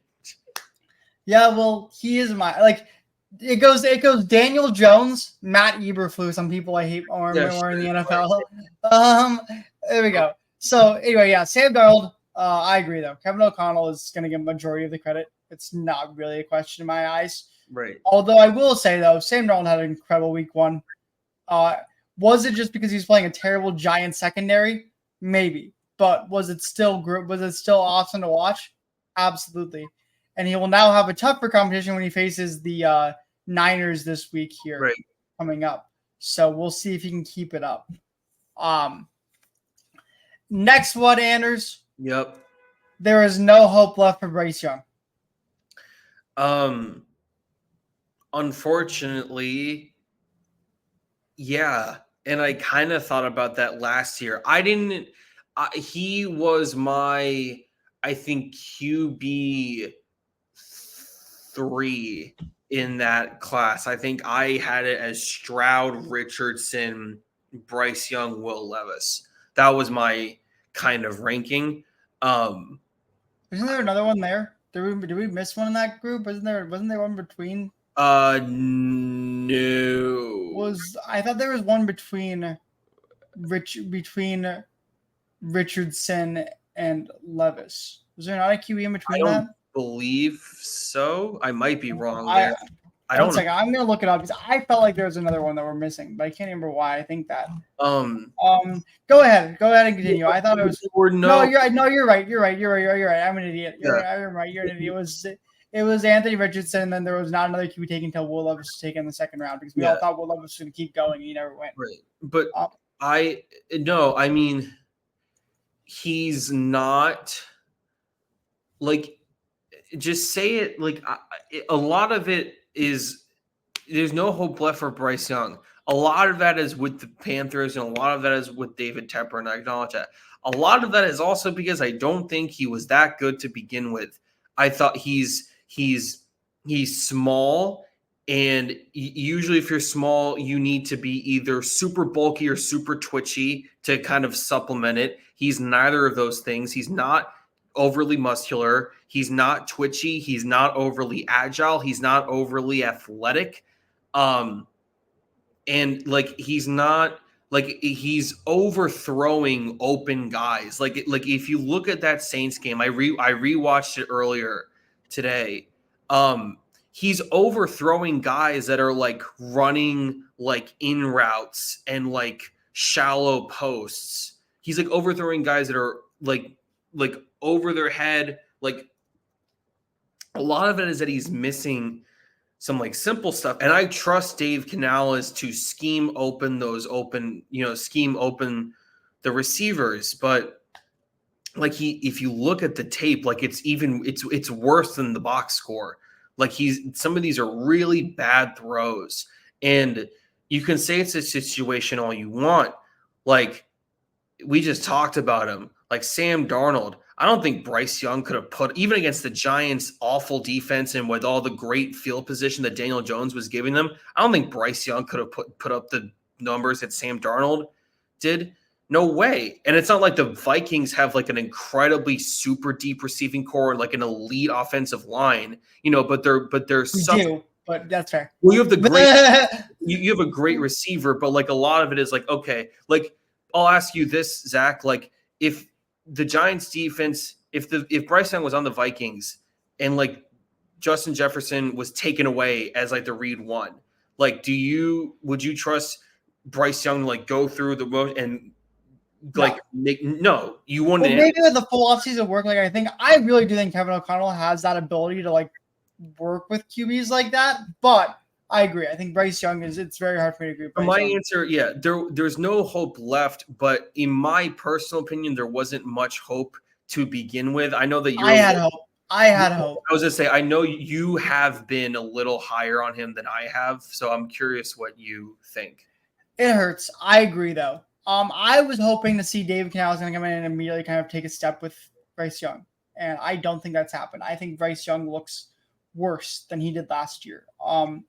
Yeah, well, he is it goes Daniel Jones, Matt Eberflus. Some people I hate more in the NFL. There we go. So anyway, yeah, Sam Darnold. I agree though. Kevin O'Connell is going to get majority of the credit. It's not really a question in my eyes. Right. Although I will say though, Sam Darnold had an incredible week 1. Was it just because he's playing a terrible Giant secondary? Maybe. But was it still awesome to watch? Absolutely. And he will now have a tougher competition when he faces the Niners this week here coming up. So we'll see if he can keep it up. Next one, Anders. Yep. There is no hope left for Bryce Young. Unfortunately, yeah. And I kind of thought about that last year. He was my, I think, QB 3 in that class. I think I had it as Stroud, Richardson, Bryce Young, Will Levis. That was my kind of ranking. Isn't there another one there? Did we miss one in that group? Wasn't there one between? No. I thought there was one between Richardson and Levis. Was there not a QB in between that? Believe so. I might be wrong there. I don't know. I'm gonna look it up because I felt like there was another one that we're missing, but I can't remember why I think that. Go ahead and continue. I thought it was you're right. I'm an idiot. I'm right. You're an idiot. It was Anthony Richardson, and then there was not another QB taken until Will Levis was taken in the second round because we all thought Will Levis was going to keep going, and he never went. Right, but he's not like. Just say it a lot of it is there's no hope left for Bryce Young. A lot of that is with the Panthers, and a lot of that is with David Tepper, and I acknowledge that. A lot of that is also because I don't think he was that good to begin with. I thought he's small, and usually if you're small, you need to be either super bulky or super twitchy to kind of supplement it. He's neither of those things. He's not overly muscular. He's not twitchy. He's not overly agile. He's not overly athletic. And he's not he's overthrowing open guys. Like if you look at that Saints game, I rewatched it earlier today. He's overthrowing guys that are running in routes and shallow posts. He's overthrowing guys that are over their head. A lot of it is that he's missing some simple stuff. And I trust Dave Canales to scheme open the receivers. But if you look at the tape, it's worse than the box score. Some of these are really bad throws. And you can say it's a situation all you want. We just talked about him. Sam Darnold. I don't think Bryce Young could have put, even against the Giants' awful defense and with all the great field position that Daniel Jones was giving them, I don't think Bryce Young could have put up the numbers that Sam Darnold did. No way. And it's not like the Vikings have an incredibly super deep receiving core and an elite offensive line, but that's fair. Well, you have you have a great receiver, but a lot of it is okay. I'll ask you this, Zach, if the Giants defense, if Bryce Young was on the Vikings and like Justin Jefferson was taken away as like the read one, like would you trust Bryce Young to like go through the road and like you wouldn't. Well, maybe with the full offseason work, like I really do think Kevin O'Connell has that ability to like work with QBs like that, but I agree. I think Bryce Young it's very hard for me to agree with Bryce Young. Answer, there's no hope left, but in my personal opinion, there wasn't much hope to begin with. I know that I had hope. I was gonna say, I know you have been a little higher on him than I have, so I'm curious what you think. It hurts. I agree, though. I was hoping to see David Canales going to come in and immediately kind of take a step with Bryce Young, and I don't think that's happened. I think Bryce Young looks worse than he did last year. And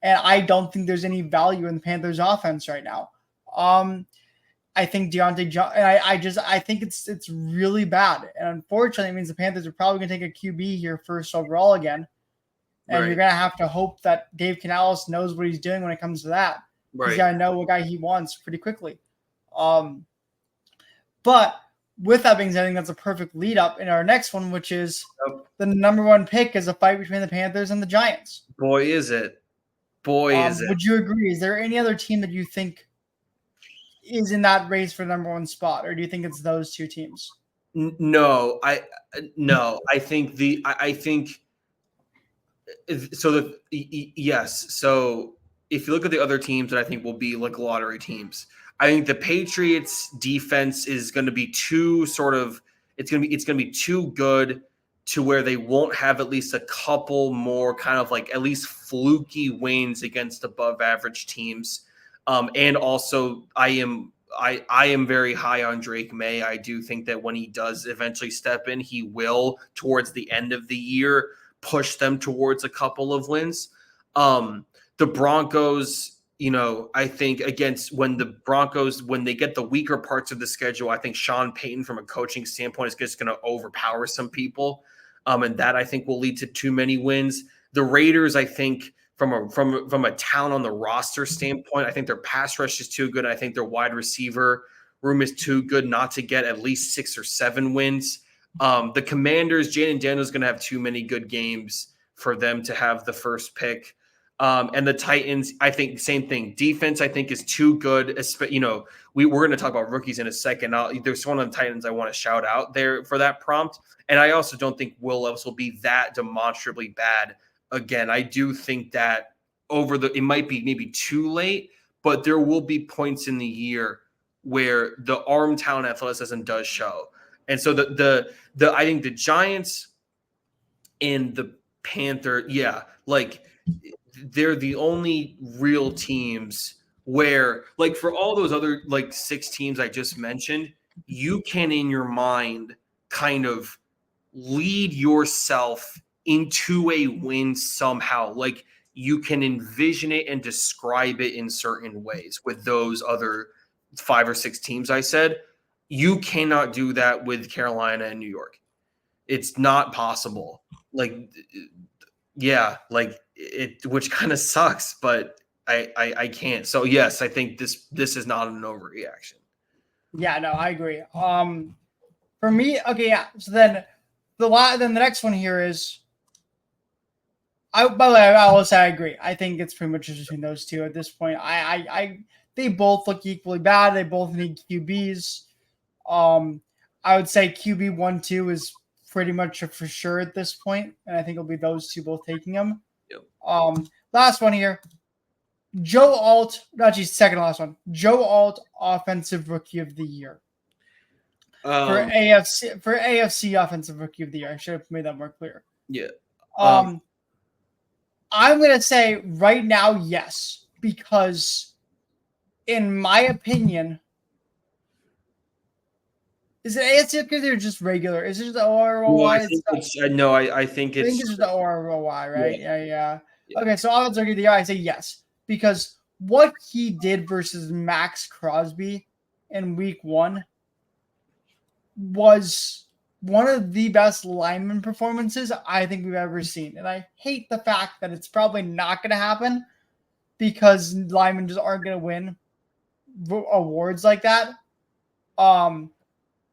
I don't think there's any value in the Panthers' offense right now. I think Deontay Johnson. I think it's really bad, and unfortunately, it means the Panthers are probably going to take a QB here first overall again, and You're going to have to hope that Dave Canales knows what he's doing when it comes to that. Right. He's got to know what guy he wants pretty quickly. But with that being said, I think that's a perfect lead up in our next one, which is the number one pick is a fight between the Panthers and the Giants. Boy, is it. Would you agree? Is there any other team that you think is in that race for the number one spot, or do you think it's those two teams? No, I think yes. So if you look at the other teams that I think will be like lottery teams, I think the Patriots defense is going to be it's going to be too good to where they won't have at least a couple more kind of like at least fluky wins against above average teams. And also I am very high on Drake May. I do think that when he does eventually step in, he will towards the end of the year push them towards a couple of wins. The Broncos, I think when they get the weaker parts of the schedule, I think Sean Payton from a coaching standpoint is just going to overpower some people. And that I think will lead to too many wins. The Raiders, I think from a talent on the roster standpoint, I think their pass rush is too good. I think their wide receiver room is too good not to get at least 6 or 7 wins. The Commanders, Jaden Daniels is going to have too many good games for them to have the first pick. And the Titans, I think same thing. Defense, I think, is too good. We're going to talk about rookies in a second. There's one of the Titans I want to shout out there for that prompt. And I also don't think Will Levis will be that demonstrably bad. Again, I do think that it might be maybe too late, but there will be points in the year where the arm talent athleticism does show. And so I think the Giants and the Panther, they're the only real teams where, like, for all those other like 6 teams I just mentioned, you can in your mind kind of lead yourself into a win somehow. Like, you can envision it and describe it in certain ways with those other 5 or 6 teams I said. You cannot do that with Carolina and New York. It's not possible. Which kind of sucks, but I can't. So yes, I think this is not an overreaction. Yeah, no, I agree. For me, okay, yeah. So then the next one here is. By the way, I will say I agree. I think it's pretty much just between those two at this point. They both look equally bad. They both need QBs. I would say QB 1-2 is pretty much for sure at this point, and I think it'll be those two both taking them. Yep. Last one here. Joe Alt, second to last one. Joe Alt, Offensive Rookie of the Year. For AFC Offensive Rookie of the Year. I should have made that more clear. Yeah. I'm going to say right now, yes, because in my opinion, is it AFC because they're just regular? Is it just the OROY? Well, I think it's just the OROY, right? Yeah. Okay, so I'll argue the I say yes, because what he did versus Max Crosby in week 1 was one of the best lineman performances I think we've ever seen. And I hate the fact that it's probably not going to happen because linemen just aren't going to win awards like that.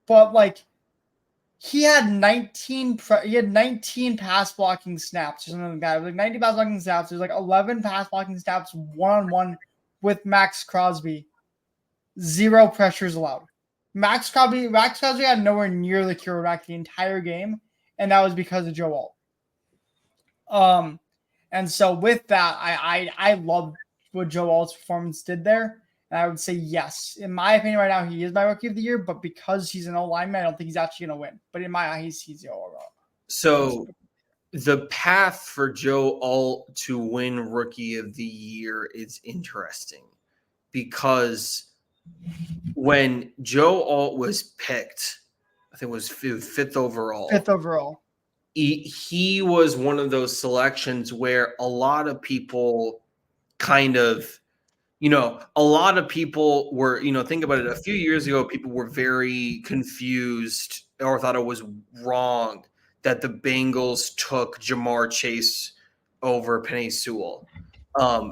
but like he had 19 pass blocking snaps or something like that. It was like 90 pass blocking snaps. There's like 11 pass blocking snaps one-on-one with Max Crosby. 0 pressures allowed. Max Crosby had nowhere near the quarterback the entire game, and that was because of Joe Alt. And so with that, I love what Joe Alt's performance did there. And I would say yes. In my opinion, right now, he is my rookie of the year, but because he's an O-lineman, I don't think he's actually going to win. But in my eyes, he's the overall. So the path for Joe Alt to win rookie of the year is interesting because when Joe Alt was picked, I think it was fifth overall. He was one of those selections where a lot of people kind of, a lot of people were, think about it. A few years ago, people were very confused or thought it was wrong that the Bengals took Jamar Chase over Penei Sewell.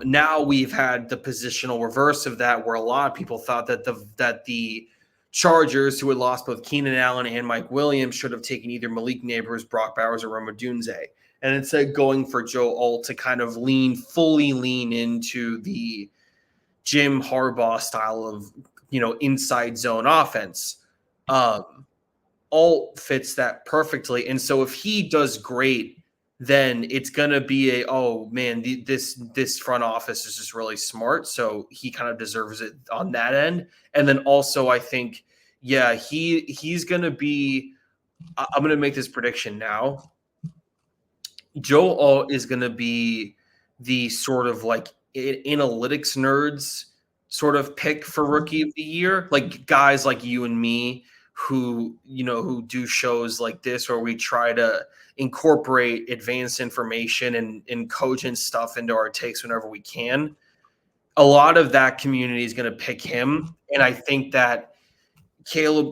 Now we've had the positional reverse of that, where a lot of people thought that the Chargers, who had lost both Keenan Allen and Mike Williams, should have taken either Malik Neighbors, Brock Bowers, or Roma Dunze. And instead going for Joe Alt to kind of fully lean into the Jim Harbaugh style of, inside zone offense. Alt fits that perfectly. And so if he does great, then it's going to be this front office is just really smart. So he kind of deserves it on that end. And then also I think, he's going to be, I'm going to make this prediction now. Joe Alt is going to be the sort of like analytics nerds sort of pick for rookie of the year, like guys like you and me who do shows like this where we try to incorporate advanced information and cogent stuff into our takes whenever we can. A lot of that community is going to pick him, and I think that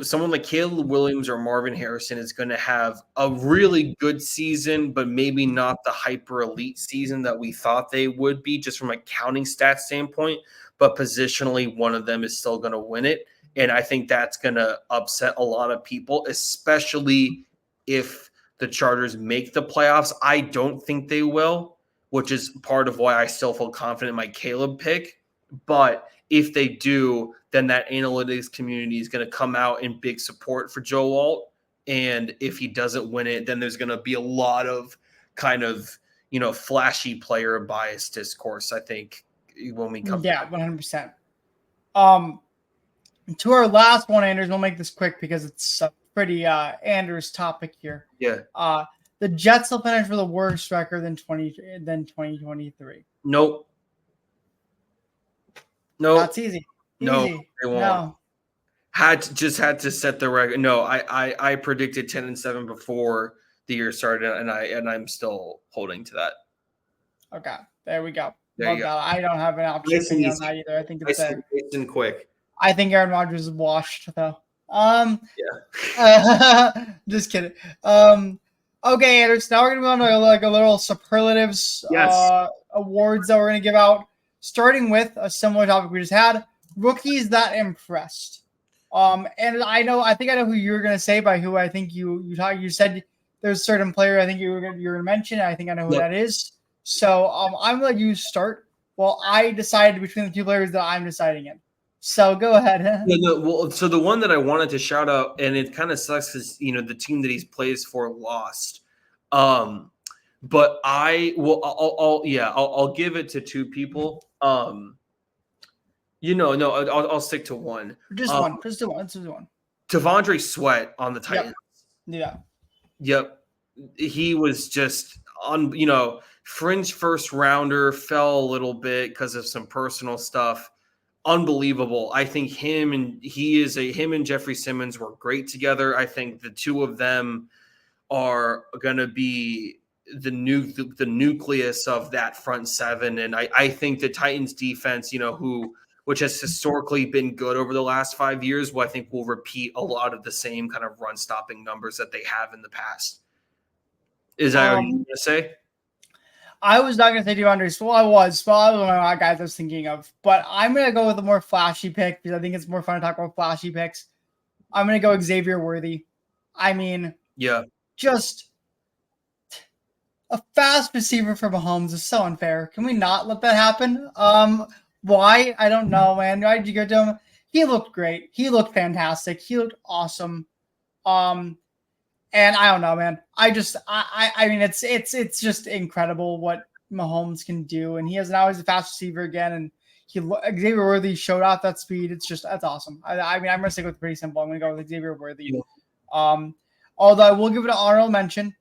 someone like Caleb Williams or Marvin Harrison is going to have a really good season, but maybe not the hyper elite season that we thought they would be just from a counting stats standpoint. But positionally, one of them is still going to win it. And I think that's going to upset a lot of people, especially if the Chargers make the playoffs. I don't think they will, which is part of why I still feel confident in my Caleb pick. But if they do, then that analytics community is going to come out in big support for Joe Alt. And if he doesn't win it, then there's going to be a lot of kind of, flashy player bias discourse, I think, when we come. Yeah, 100%. To our last one, Anders, we'll make this quick because it's a pretty Anders topic here. Yeah. The Jets will finish with a worse record than 2023. Nope. That's easy. No, easy. They won't. No. Had to set the record. No, I predicted 10-7 before the year started, and I'm still holding to that. Okay, there we go. There you go. I don't have an option on that either. I think it's nice and quick. I think Aaron Rodgers is washed though. Just kidding. Okay, Anders. Now we're gonna move on to like a little superlatives awards that we're gonna give out. Starting with a similar topic we just had, rookies that impressed. And I think I know who you're gonna say by who I think you said there's a certain player I think you're gonna mention. I think I know who that is. So I'm gonna let you start. Well, I decided between the two players that I'm deciding in. So go ahead. So the one that I wanted to shout out, and it kind of sucks because the team that he plays for lost. But I'll give it to two people. I'll stick to one. Just one. Just do one. T'Vondre Sweat on the Titans. Yep. He was just on, fringe first rounder, fell a little bit because of some personal stuff. Unbelievable. I think him and Jeffrey Simmons were great together. I think the two of them are going to be the nucleus of that front seven. And I think the Titans defense, which has historically been good over the last 5 years, I think will repeat a lot of the same kind of run stopping numbers that they have in the past. Is that what you're going to say? I was not going to say D'Andre. Well, I was. Well, I was one of my guys I was thinking of. But I'm going to go with a more flashy pick because I think it's more fun to talk about flashy picks. I'm going to go Xavier Worthy. I mean, just a fast receiver for Mahomes is so unfair. Can we not let that happen? Why? I don't know, man. Why did you go to him? He looked great. He looked fantastic. He looked awesome. And I don't know, man. I mean, it's just incredible what Mahomes can do, and he is now he's a fast receiver again, and Xavier Worthy showed off that speed. That's awesome. I mean, I'm gonna stick with pretty simple. I'm gonna go with Xavier Worthy. Although I will give it an honorable mention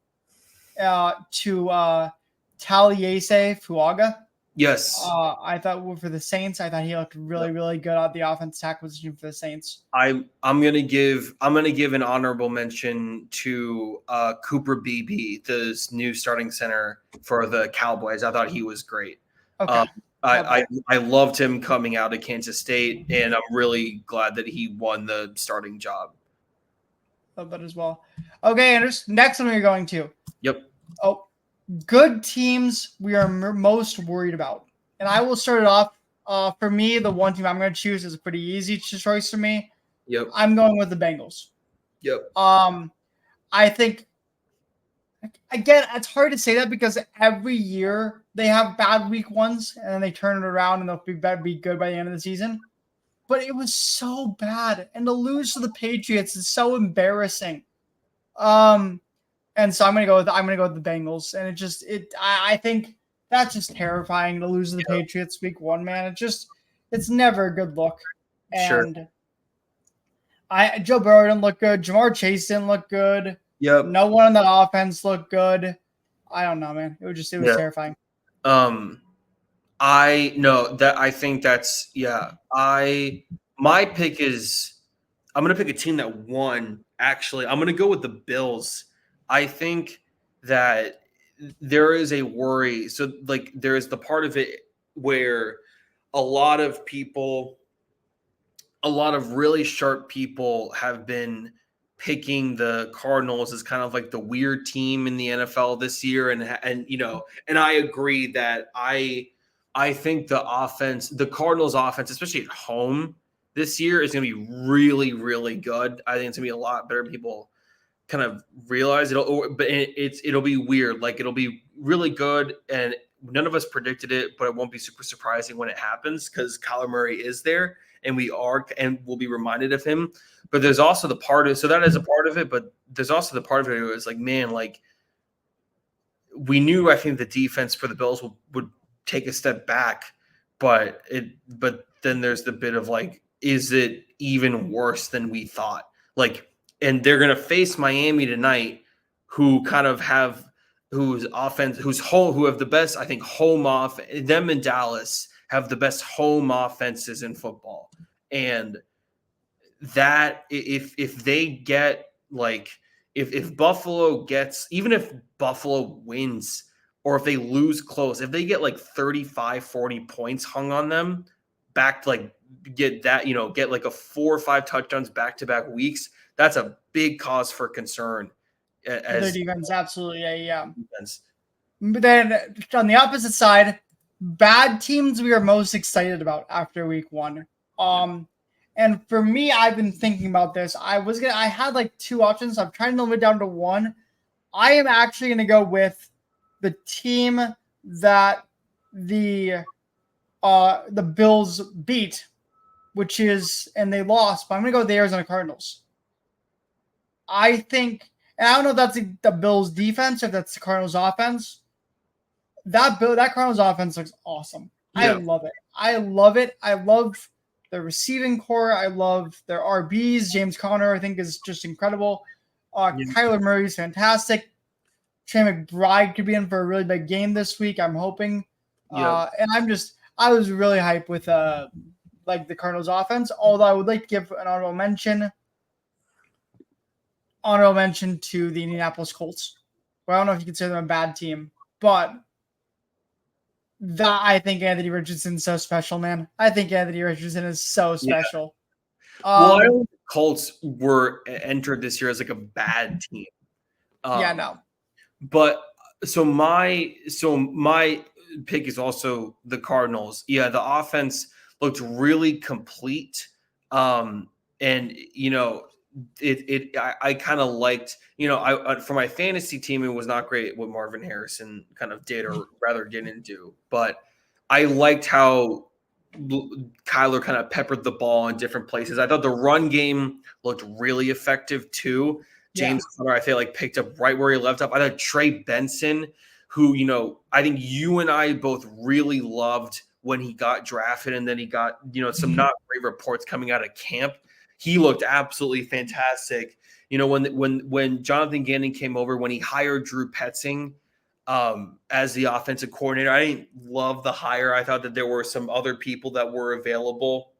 to Taliese Fuaga. Yes. I thought for the Saints, I thought he looked really, really good at the offensive tackle position for the Saints. I'm gonna give an honorable mention to Cooper Beebe, the new starting center for the Cowboys. I thought he was great. Okay. I loved him coming out of Kansas State, and I'm really glad that he won the starting job. Love that as well. Okay, Anders, next one we're going to. Yep. Oh, good teams we are most worried about. And I will start it off. For me, the one team I'm going to choose is a pretty easy choice for me. Yep. I'm going with the Bengals. Yep. I think, again, it's hard to say that because every year they have bad week ones and then they turn it around and they'll be good by the end of the season. But it was so bad. And to lose to the Patriots is so embarrassing. And so I'm gonna go with the Bengals. And I think that's just terrifying to lose to the Patriots week one, man. It's never a good look. And Joe Burrow didn't look good. Jamar Chase didn't look good. Yep. No one on the offense looked good. I don't know, man. It was terrifying. My pick is I'm gonna pick a team that won. Actually, I'm gonna go with the Bills. I think that there is a worry. So, like, there is the part of it where a lot of really sharp people have been picking the Cardinals as kind of like the weird team in the NFL this year. And I agree that I think the Cardinals offense, especially at home this year, is going to be really, really good. I think it's going to be a lot better than people kind of realize. It'll be weird. Like, it'll be really good, and none of us predicted it, but it won't be super surprising when it happens because Kyler Murray is there, and we'll be reminded of him. But there's also the part of, so that is a part of it, but there's also the part of it where it's like, man, like, we knew, I think the defense for the Bills would take a step back, but then there's the bit of like, is it even worse than we thought? Like, and they're going to face Miami tonight, who kind of have who have the best, I think, home off. Them and Dallas have the best home offenses in football. And that if they get like, if Buffalo gets, even if Buffalo wins or if they lose close, if they get like 35, 40 points hung on them back to like get like a 4 or 5 touchdowns back-to-back weeks, that's a big cause for concern. Their defense, absolutely, yeah. Defense. But then on the opposite side, bad teams we are most excited about after week one. And for me, I've been thinking about this. I had like 2 options. I'm trying to limit it down to 1. I am actually going to go with the team that the Bills beat, and they lost, but I'm going to go with the Arizona Cardinals. I think, and I don't know if that's the Bills defense or if that's the Cardinals offense. That Cardinals offense looks awesome. Yeah. I love it. I love their receiving core. I love their RBs. James Conner, I think, is just incredible. Kyler Murray is fantastic. Trey McBride could be in for a really big game this week, I'm hoping. Yeah. And I was really hyped with like the Cardinals offense, although I would like to give an honorable mention to the Indianapolis Colts. Well, I don't know if you consider them a bad team, but I think Anthony Richardson's so special, man. I think Anthony Richardson is so special. Yeah. I don't think the Colts were entered this year as like a bad team. No. But so my pick is also the Cardinals. Yeah, the offense looked really complete. And I kind of liked, I for my fantasy team, it was not great what Marvin Harrison kind of did, or rather didn't do. But I liked how Kyler kind of peppered the ball in different places. I thought the run game looked really effective too. James Conner, I feel like, picked up right where he left off. I thought Trey Benson, who, I think you and I both really loved when he got drafted, and then he got, some not great reports coming out of camp. He looked absolutely fantastic. When Jonathan Gannon came over, when he hired Drew Petzing as the offensive coordinator, I didn't love the hire. I thought that there were some other people that were available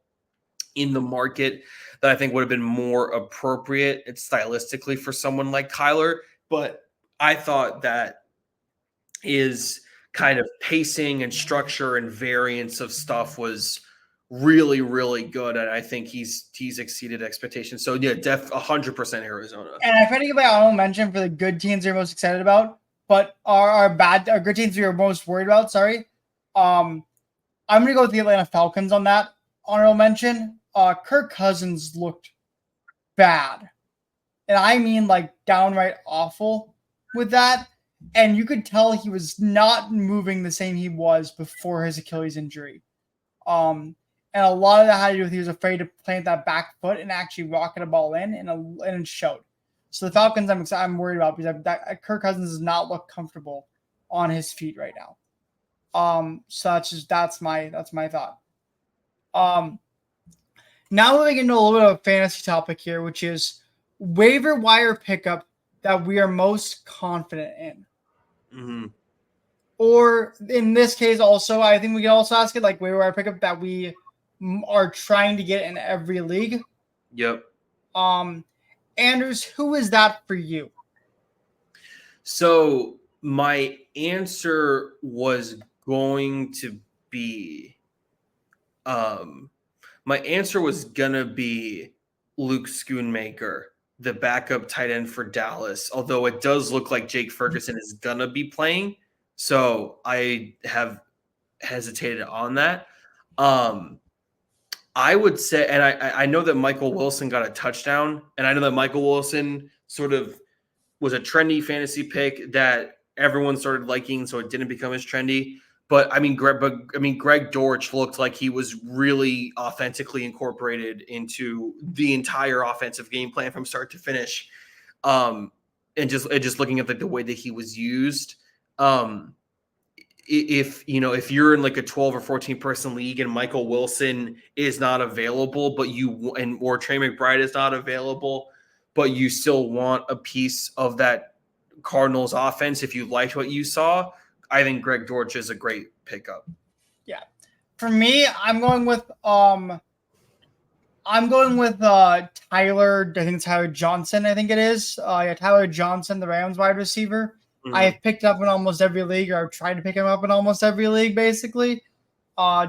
in the market that I think would have been more appropriate stylistically for someone like Kyler. But I thought that his kind of pacing and structure and variance of stuff was really, really good, and I think he's exceeded expectations. So yeah, 100% Arizona. And I try to give my honorable mention for the good teams we're most excited about, but our good teams we are most worried about. Sorry, I'm gonna go with the Atlanta Falcons on that honorable mention. Kirk Cousins looked bad, and I mean like downright awful with that. And you could tell he was not moving the same he was before his Achilles injury. And a lot of that had to do with he was afraid to plant that back foot and actually rocket a ball in, and it showed. So the Falcons, I'm worried about, because Kirk Cousins does not look comfortable on his feet right now. So that's my thought. Now moving into a little bit of a fantasy topic here, which is waiver wire pickup that we are most confident in. Mm-hmm. Or in this case, also, I think we can also ask it like waiver wire pickup that we are trying to get in every league. Yep. Anders, who is that for you? So my answer was going to be, Luke Schoonmaker, the backup tight end for Dallas, although it does look like Jake Ferguson is going to be playing. So I have hesitated on that. I would say, and I know that Michael Wilson got a touchdown, and I know that Michael Wilson sort of was a trendy fantasy pick that everyone started liking, so it didn't become as trendy. But Greg Dortch looked like he was really authentically incorporated into the entire offensive game plan from start to finish. And just looking at the way that he was used. If you're in like a 12 or 14 person league and Michael Wilson is not available, or Trey McBride is not available, but you still want a piece of that Cardinals offense, if you liked what you saw, I think Greg Dortch is a great pickup. Yeah. For me, I'm going with Tyler. I think it's Tyler Johnson. I think it is. Tyler Johnson, the Rams wide receiver. Mm-hmm. I have picked up in almost every league, or I've tried to pick him up in almost every league, basically.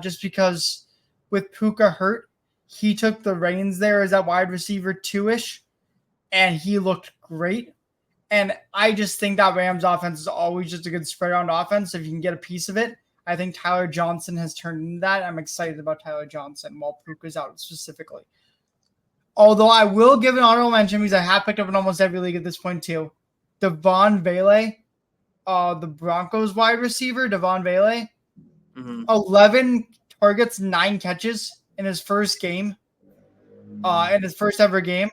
Just because with Puka hurt, he took the reins there as that wide receiver 2-ish, and he looked great. And I just think that Rams offense is always just a good spread around offense. If you can get a piece of it, I think Tyler Johnson has turned into that. I'm excited about Tyler Johnson while Puka's out specifically. Although I will give an honorable mention, because I have picked up in almost every league at this point too. Devon Vele, the Broncos wide receiver, Devon Vele, 11 targets, 9 catches in his first game, in his first ever game,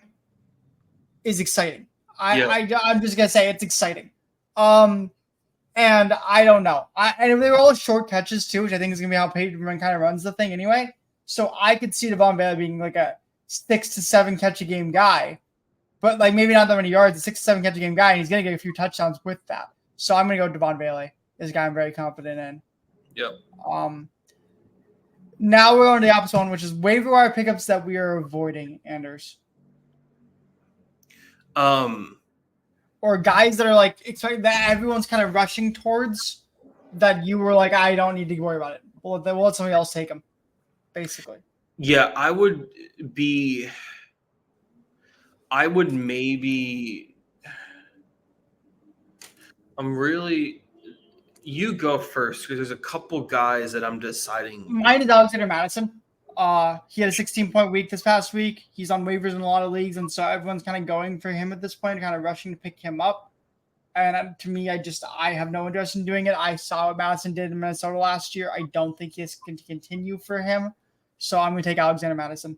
is exciting. I'm just gonna say it's exciting. And I don't know. And they were all short catches too, which I think is gonna be how Peyton kind of runs the thing anyway. So I could see Devon Vele being like a 6 to 7 catch a game guy, but like maybe not that many yards, a 6 to 7 catch a game guy, and he's gonna get a few touchdowns with that. So I'm gonna go Devon Vele. This guy I'm very confident in. Yep. Now we're on to the opposite one, which is waiver wire pickups that we are avoiding, Anders. Or guys that are like expecting that everyone's kind of rushing towards, that you were like, I don't need to worry about it. We'll let somebody else take them, basically. Yeah, I would maybe. You go first, because there's a couple guys that I'm deciding. Mine is Alexander Madison. He had a 16-point week this past week. He's on waivers in a lot of leagues, and so everyone's kind of going for him at this point, kind of rushing to pick him up. And to me, I have no interest in doing it. I saw what Madison did in Minnesota last year. I don't think it's going to continue for him. So I'm going to take Alexander Madison.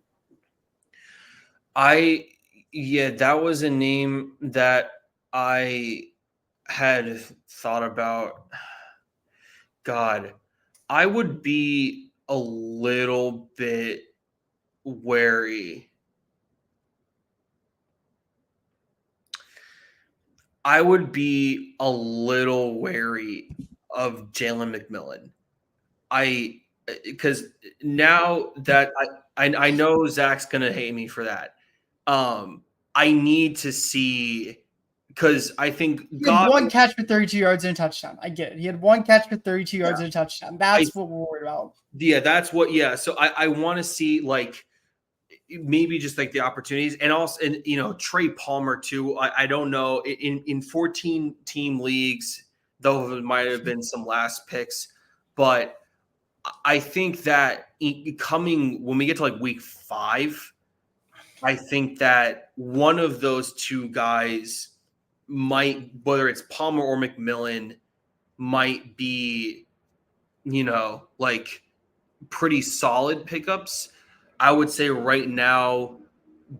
That was a name that I had thought about. God, I would be a little bit wary. I would be a little wary of Jalen McMillan. Because now that I know Zach's gonna hate me for that. I need to see, because I think he had one catch for 32 yards and a touchdown. I get it. He had one catch for 32 yards and a touchdown. That's what we're worried about. Yeah, that's what. Yeah, so I want to see like maybe just like the opportunities, and also, and Trey Palmer too. I don't know, in 14 team leagues, though there might have been some last picks, but I think that coming when we get to like week 5, I think that one of those two guys might, whether it's Palmer or McMillan, might be, like pretty solid pickups. I would say right now,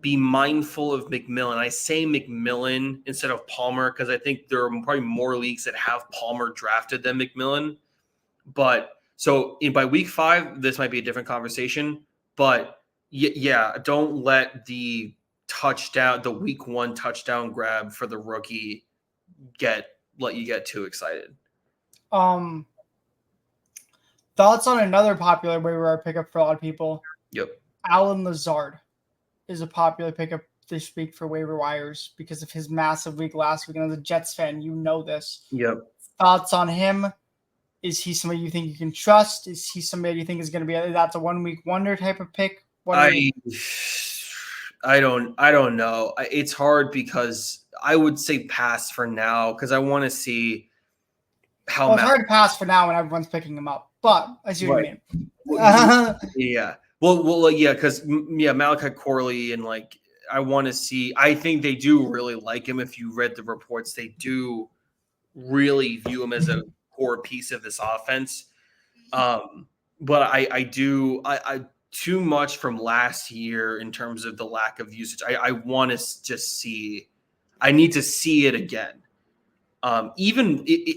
be mindful of McMillan. I say McMillan instead of Palmer because I think there are probably more leagues that have Palmer drafted than McMillan. But so by week 5, this might be a different conversation. But yeah, don't let the week 1 touchdown grab for the rookie let you get too excited. Thoughts on another popular waiver wire pickup for a lot of people? Yep. Allen Lazard is a popular pickup this week for waiver wires because of his massive week last week. And as a Jets fan, you know this. Yep. Thoughts on him? Is he somebody you think you can trust? Is he somebody you think is going to be that's a 1-week wonder type of pick? I don't know. It's hard because I would say pass for now because I want to see how. Well, it's hard to pass for now when everyone's picking him up, but I see what you mean. Yeah. Well, yeah, because Malachi Corley and like I want to see. I think they do really like him. If you read the reports, they do really view him as a core piece of this offense. But I too much from last year in terms of the lack of usage. I want to just see. I need to see it again.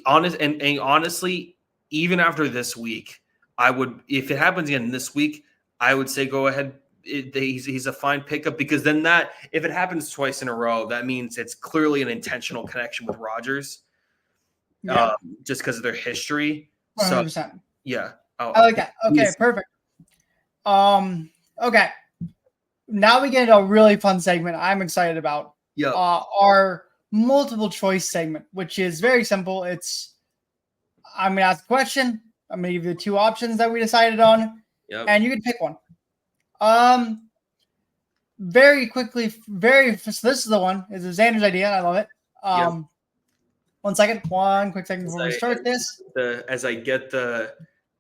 Honestly, even after this week, I would, if it happens again this week, I would say go ahead. He's a fine pickup because then if it happens twice in a row, that means it's clearly an intentional connection with Rodgers. Yeah. Just because of their history. 100%. So, yeah. I like that. Okay, perfect. Okay. Now we get into a really fun segment I'm excited about. Yeah. Our multiple choice segment, which is very simple. I'm going to ask a question. I'm going to give you the 2 options that we decided on. Yep. And you can pick one. Very quickly, so this is the one. It's a Xander's idea, and I love it. Yep. 1 second. 1 quick second before we start this. As I get the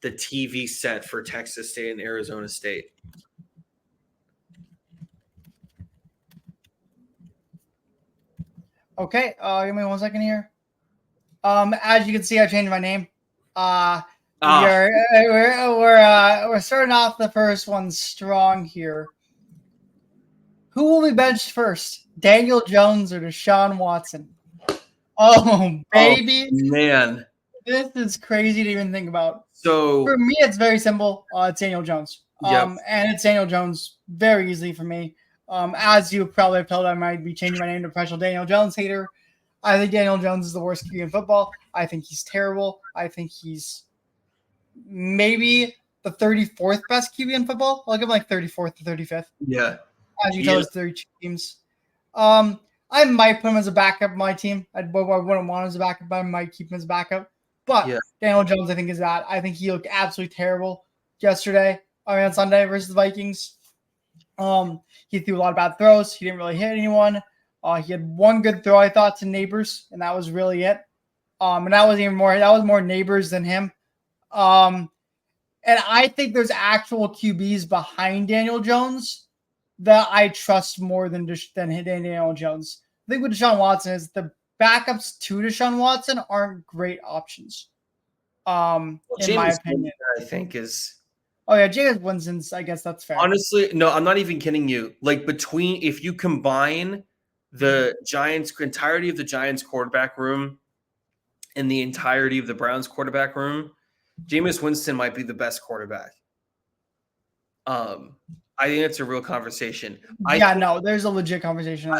TV set for Texas State and Arizona State. Okay, give me 1 second here. As you can see, I changed my name. We're starting off the first one strong here. Who will be benched first, Daniel Jones or Deshaun Watson? Oh, baby. Oh, man. This is crazy to even think about. So for me, it's very simple. It's Daniel Jones. Yep. And it's Daniel Jones very easily for me. As you probably have told, I might be changing my name to professional Daniel Jones hater. I think Daniel Jones is the worst QB in football. I think he's terrible. I think he's maybe the 34th best QB in football. I'll give him like 34th to 35th. Yeah. As you tell, it's 32 teams. I might put him as a backup in my team. I wouldn't want him as a backup, but I might keep him as a backup. But Daniel Jones, I think, is that. I think he looked absolutely terrible on Sunday versus the Vikings. He threw a lot of bad throws. He didn't really hit anyone. He had one good throw, I thought, to Neighbors, and that was really it. And that was more Neighbors than him. And I think there's actual QBs behind Daniel Jones that I trust more than Daniel Jones. I think with Deshaun Watson is the backups to Deshaun Watson aren't great options. In my opinion, I think is. Oh yeah, Jameis Winston's. I guess that's fair. Honestly, no, I'm not even kidding you. Like if you combine the Giants, entirety of the Giants quarterback room and the entirety of the Browns quarterback room, Jameis Winston might be the best quarterback. I think it's a real conversation. There's a legit conversation.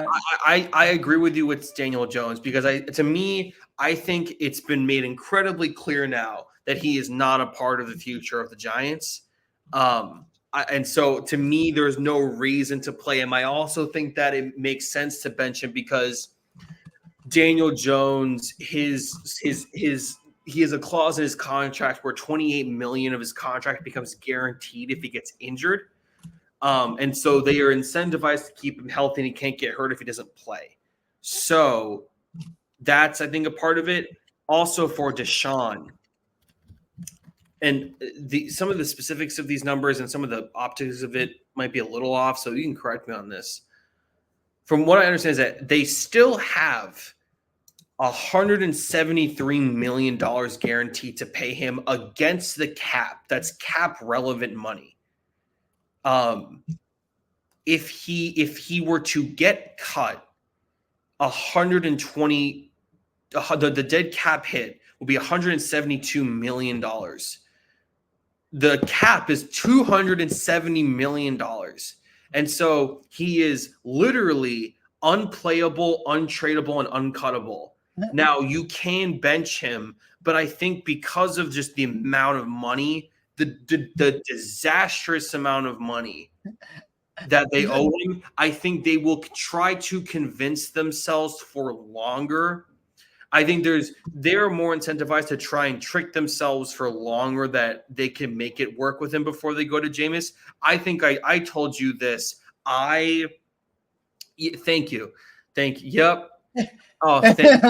I agree with you with Daniel Jones because to me, I think it's been made incredibly clear now that he is not a part of the future of the Giants. And so to me, there's no reason to play him. I also think that it makes sense to bench him because Daniel Jones, he has a clause in his contract where $28 million of his contract becomes guaranteed if he gets injured. And so they are incentivized to keep him healthy and he can't get hurt if he doesn't play. So that's, I think, a part of it. Also for Deshaun. And some of the specifics of these numbers and some of the optics of it might be a little off, so you can correct me on this. From what I understand is that they still have $173 million guaranteed to pay him against the cap. That's cap relevant money. If he were to get cut, 120, the dead cap hit will be $172 million. The cap is $270 million. And so he is literally unplayable, untradeable, and uncuttable. Now, you can bench him, but I think because of just the amount of money, the disastrous amount of money that they owe him, I think they will try to convince themselves for longer. I think they're more incentivized to try and trick themselves for longer that they can make it work with him before they go to Jameis. I think I told you this. Thank you. Yep. Oh, thank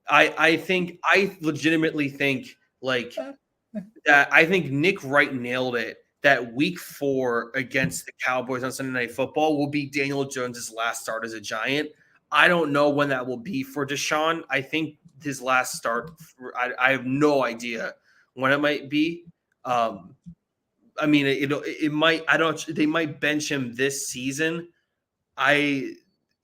you. I legitimately think like that. I think Nick Wright nailed it. That week 4 against the Cowboys on Sunday Night Football will be Daniel Jones' last start as a Giant. I don't know when that will be for Deshaun. I think his last start, I have no idea when it might be. I mean, it might. They might bench him this season. I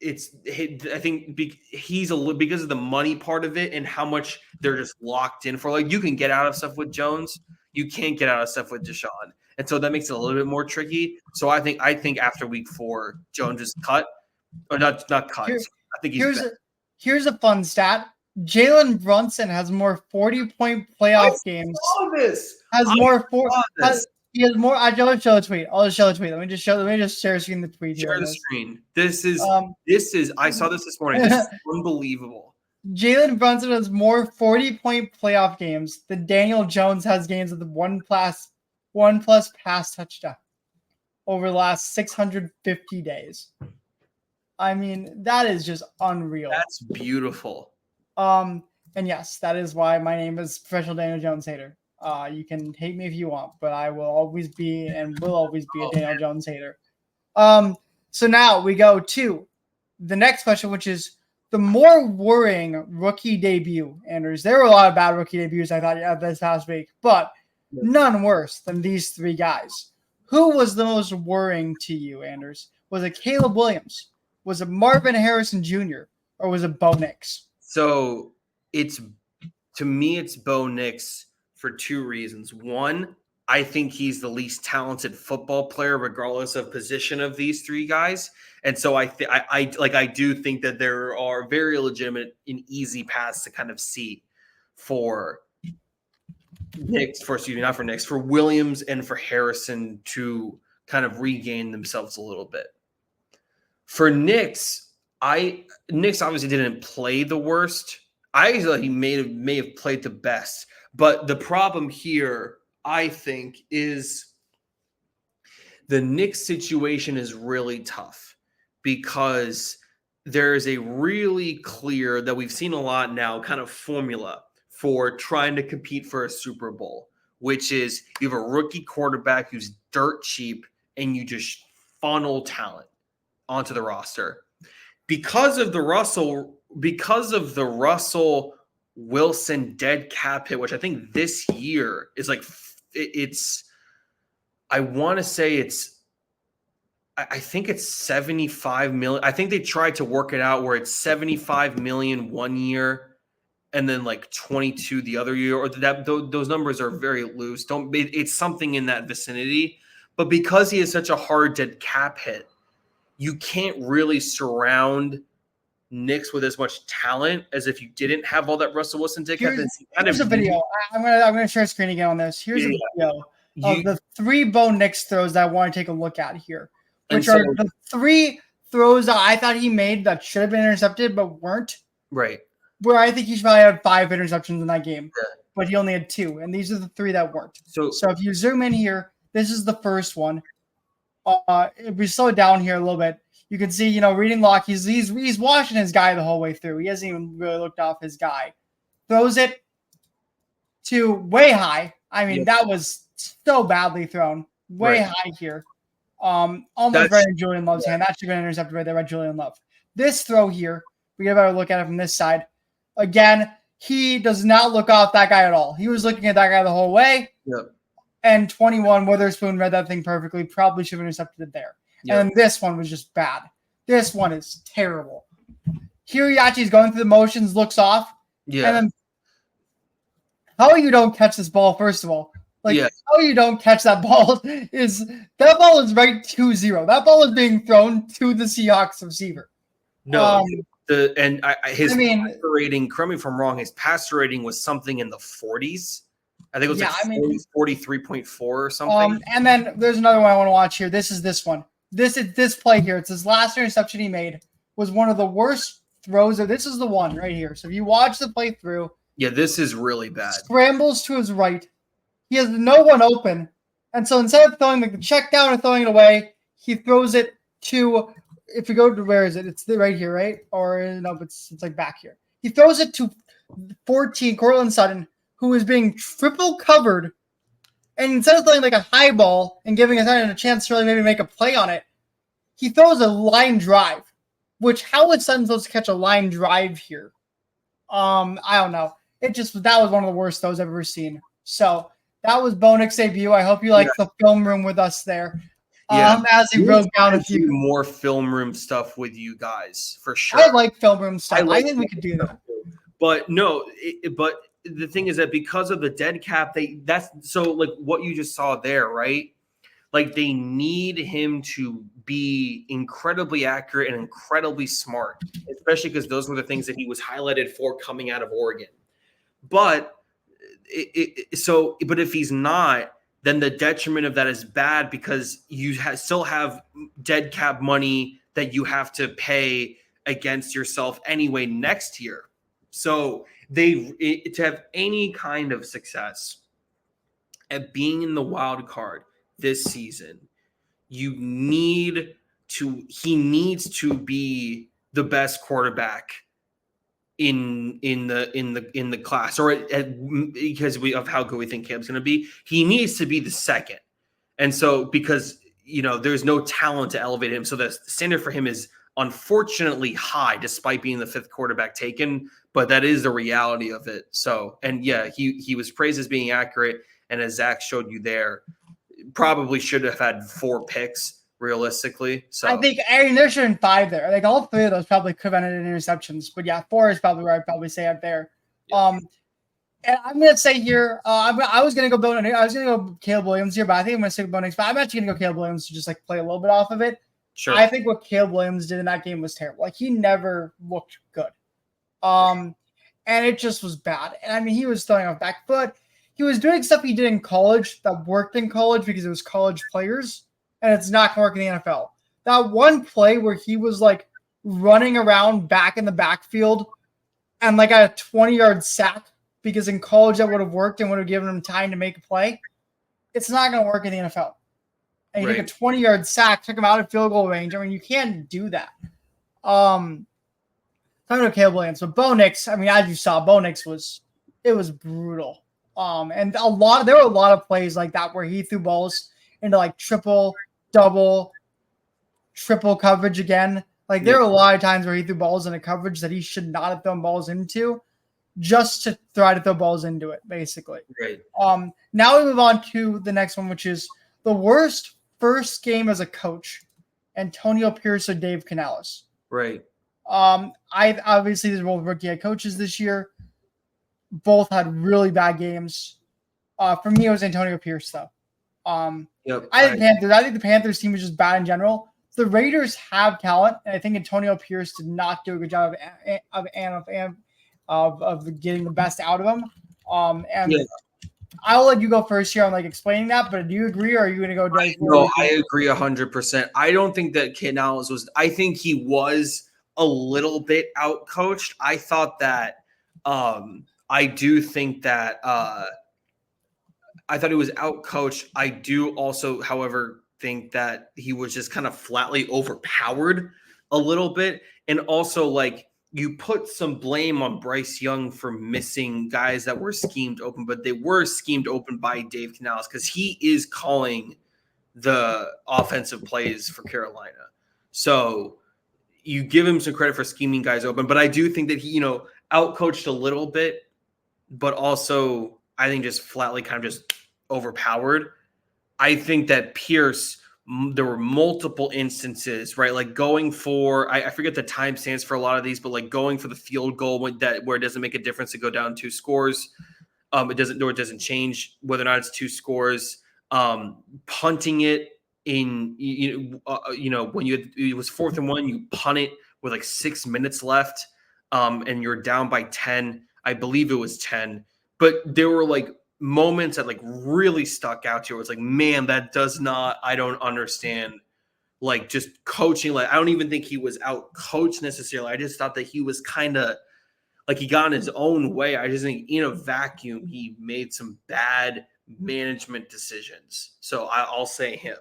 think he's because of the money part of it and how much they're just locked in for. Like you can get out of stuff with Jones, you can't get out of stuff with Deshaun, and so that makes it a little bit more tricky. So I think after week 4, Jones is cut. Or not cut. I think here's a fun stat. Jalen Brunson has more 40-point playoff games. He has more. I'll show a tweet. Let me just share screen the tweet. Share the screen. This is. I saw this morning. This is unbelievable. Jalen Brunson has more 40-point playoff games than Daniel Jones has games with one plus pass touchdown over the last 650 days. I mean, that is just unreal. That's beautiful. And yes, that is why my name is Professional Daniel Jones Hater. You can hate me if you want, but I will always be and will always be a Daniel Jones hater. So now we go to the next question, which is the more worrying rookie debut. Anders, there were a lot of bad rookie debuts I thought this past week, but none worse than these 3 guys. Who was the most worrying to you, Anders? Was it Caleb Williams? Was it Marvin Harrison Jr. or was it Bo Nix? So to me, it's Bo Nix for 2 reasons. One, I think he's the least talented football player, regardless of position of these 3 guys. And so I do think that there are very legitimate and easy paths to kind of see for Williams and for Harrison to kind of regain themselves a little bit. For Nix obviously didn't play the worst. I thought he may have played the best. But the problem here, I think, is the Knicks situation is really tough because there is a really clear, that we've seen a lot now, kind of formula for trying to compete for a Super Bowl, which is you have a rookie quarterback who's dirt cheap and you just funnel talent onto the roster. Because of the Russell Wilson dead cap hit, which I think this year is like I want to say I think it's 75 million. I think they tried to work it out where it's 75 million 1 year and then like 22 the other year, or those numbers are very loose. It's something in that vicinity. But because he has such a hard dead cap hit, you can't really surround Knicks with as much talent as if you didn't have all that Russell Wilson dead cap. Here's a video. I'm gonna share screen again on this. Here's a video of the 3 Bo Nix throws that I want to take a look at here, which are the 3 throws that I thought he made that should have been intercepted but weren't. Right. Where I think he should probably have 5 interceptions in that game, but he only had 2, and these are the 3 that weren't. So if you zoom in here, this is the first one. If we slow it down here a little bit, you can see, reading lock, he's watching his guy the whole way through. He hasn't even really looked off his guy. Throws it to way high. I mean, that was so badly thrown. Way high here. Almost right in Julian Love's hand. That should have been intercepted right there by Julian Love. This throw here, we get a better look at it from this side. Again, he does not look off that guy at all. He was looking at that guy the whole way. Yep. And 21, Witherspoon read that thing perfectly. Probably should have intercepted it there. Yep. And this one was just bad. This one is terrible. Kiriachi is going through the motions, looks off. Yeah. And then how you don't catch this ball, first of all. How you don't catch that ball is right 2-0. That ball is being thrown to the Seahawks receiver. No. His passer rating, correct me if I'm wrong, his passer rating was something in the 40s. I think it was 43.4 or something. And then there's another one I want to watch here. This is this one. This play here. It's his last interception he made. Was one of the worst throws. This is the one right here. So if you watch the play through. Yeah, this is really bad. Scrambles to his right. He has no one open. And so instead of throwing the check down and throwing it away, he throws it to, if you go to, where is it? It's right here, right? Or no, it's like back here. He throws it to 14, Cortland Sutton, who is being triple covered. And instead of throwing like a high ball and giving Sutton a chance to really maybe make a play on it, he throws a line drive. Which, how is Sutton supposed to catch a line drive here? I don't know. That was one of the worst throws I've ever seen. So that was Bo Nix' debut. I hope you like the film room with us there. As he broke down a few more film room stuff with you guys for sure. I like film room stuff. I think we could do that. But no, but the thing is that because of the dead cap, what you just saw there, right? Like they need him to be incredibly accurate and incredibly smart, especially because those were the things that he was highlighted for coming out of Oregon. But but if he's not, then the detriment of that is bad because you still have dead cap money that you have to pay against yourself anyway next year. So to have any kind of success at being in the wild card this season, he needs to be the best quarterback in the class, or because of how good we think Cam's going to be, he needs to be the second. And so because there's no talent to elevate him, so the standard for him is unfortunately high, despite being the 5th quarterback taken. But that is the reality of it. So, and yeah, he was praised as being accurate, and as Zach showed you there, probably should have had 4 picks realistically. So I think there should have been 5 there. Like all 3 of those probably could have ended in interceptions. But yeah, 4 is probably where I'd probably say up there. Yeah. And I'm gonna say here, I was gonna go Caleb Williams here, but I think I'm gonna stick with Bo Nix. But I'm actually gonna go Caleb Williams to just like play a little bit off of it. Sure. I think what Caleb Williams did in that game was terrible. Like he never looked good. And it just was bad. And I mean, he was throwing off back foot. He was doing stuff he did in college that worked in college because it was college players, and it's not going to work in the NFL. That one play where he was like running around back in the backfield and like a 20-yard sack, because in college that would have worked and would have given him time to make a play. It's not going to work in the NFL. And he took a 20-yard sack, took him out of field goal range. I mean, you can't do that. I'm going to Caleb Williams. But Bo Nix, I mean, as you saw, Bo Nix was brutal. And there were a lot of plays like that where he threw balls into like triple, double, triple coverage again. Like there were a lot of times where he threw balls in a coverage that he should not have thrown balls into, just to try to throw balls into it, basically. Right. Now we move on to the next one, which is the worst first game as a coach, Antonio Pierce or Dave Canales. Right. I obviously these are both rookie head coaches this year. Both had really bad games. For me, it was Antonio Pierce though. I think the Panthers team was just bad in general. The Raiders have talent, and I think Antonio Pierce did not do a good job of getting the best out of him. I'll let you go first here on like explaining that, but do you agree or are you going to go? No, I agree 100%. I don't think that Canales was. I think he was a little bit outcoached. I thought that. I do think that. I thought he was outcoached. I do also, however, think that he was just kind of flatly overpowered a little bit, and also like. You put some blame on Bryce Young for missing guys that were schemed open, but they were schemed open by Dave Canales because he is calling the offensive plays for Carolina. So you give him some credit for scheming guys open, but I do think that he, outcoached a little bit, but also I think just flatly kind of just overpowered. I think that Pierce, there were multiple instances, right? Like going for, I forget the timestamps for a lot of these, but like going for the field goal where it doesn't make a difference to go down 2 scores. It doesn't change whether or not it's 2 scores. Punting it in, when it was 4th and 1, you punt it with like 6 minutes left, and you're down by 10. I Bleav it was 10, but there were like moments that like really stuck out to you. It's like, man, I don't understand. Like just coaching. Like, I don't even think he was out coached necessarily. I just thought that he was kind of like he got in his own way. I just think in a vacuum, he made some bad management decisions. So I'll say him.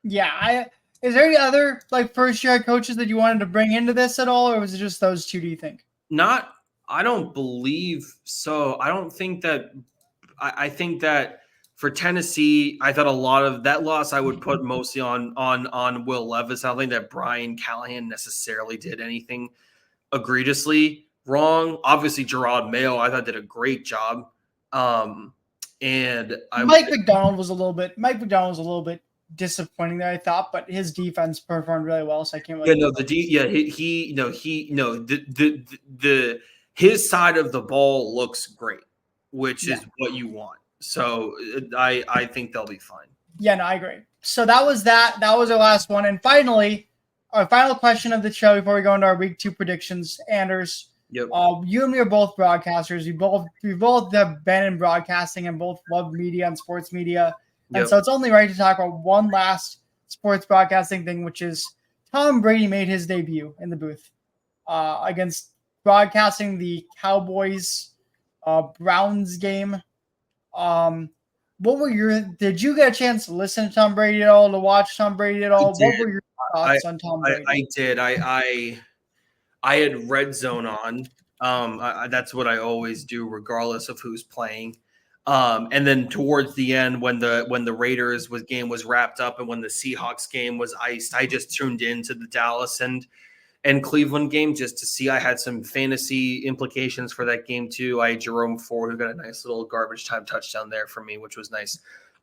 Yeah. Is there any other like first year coaches that you wanted to bring into this at all? Or was it just those two, do you think? I don't Bleav so. I don't think that, I think that for Tennessee, I thought a lot of that loss I would put mostly on Will Levis. I don't think that Brian Callahan necessarily did anything egregiously wrong. Obviously, Gerard Mayo, I thought did a great job. Mike McDonald was a little bit disappointing there, I thought, but his defense performed really well, so I can't really. His side of the ball looks great, which is what you want. So I think they'll be fine. Yeah, no, I agree. So that was that. That was our last one. And finally, our final question of the show before we go into our week 2 predictions. Anders, you and me are both broadcasters. We both have been in broadcasting and both love media and sports media. And so it's only right to talk about one last sports broadcasting thing, which is Tom Brady made his debut in the booth against broadcasting the Cowboys Browns game. Did you get a chance to listen to Tom Brady at all, to watch Tom Brady at all? What were your thoughts on Tom Brady? I did. I had Red Zone on. That's what I always do, regardless of who's playing. And then towards the end, when the Raiders game was wrapped up and when the Seahawks game was iced, I just tuned into the Dallas and Cleveland game just to see. I had some fantasy implications for that game too. I had Jerome Ford, who got a nice little garbage time touchdown there for me, which was nice.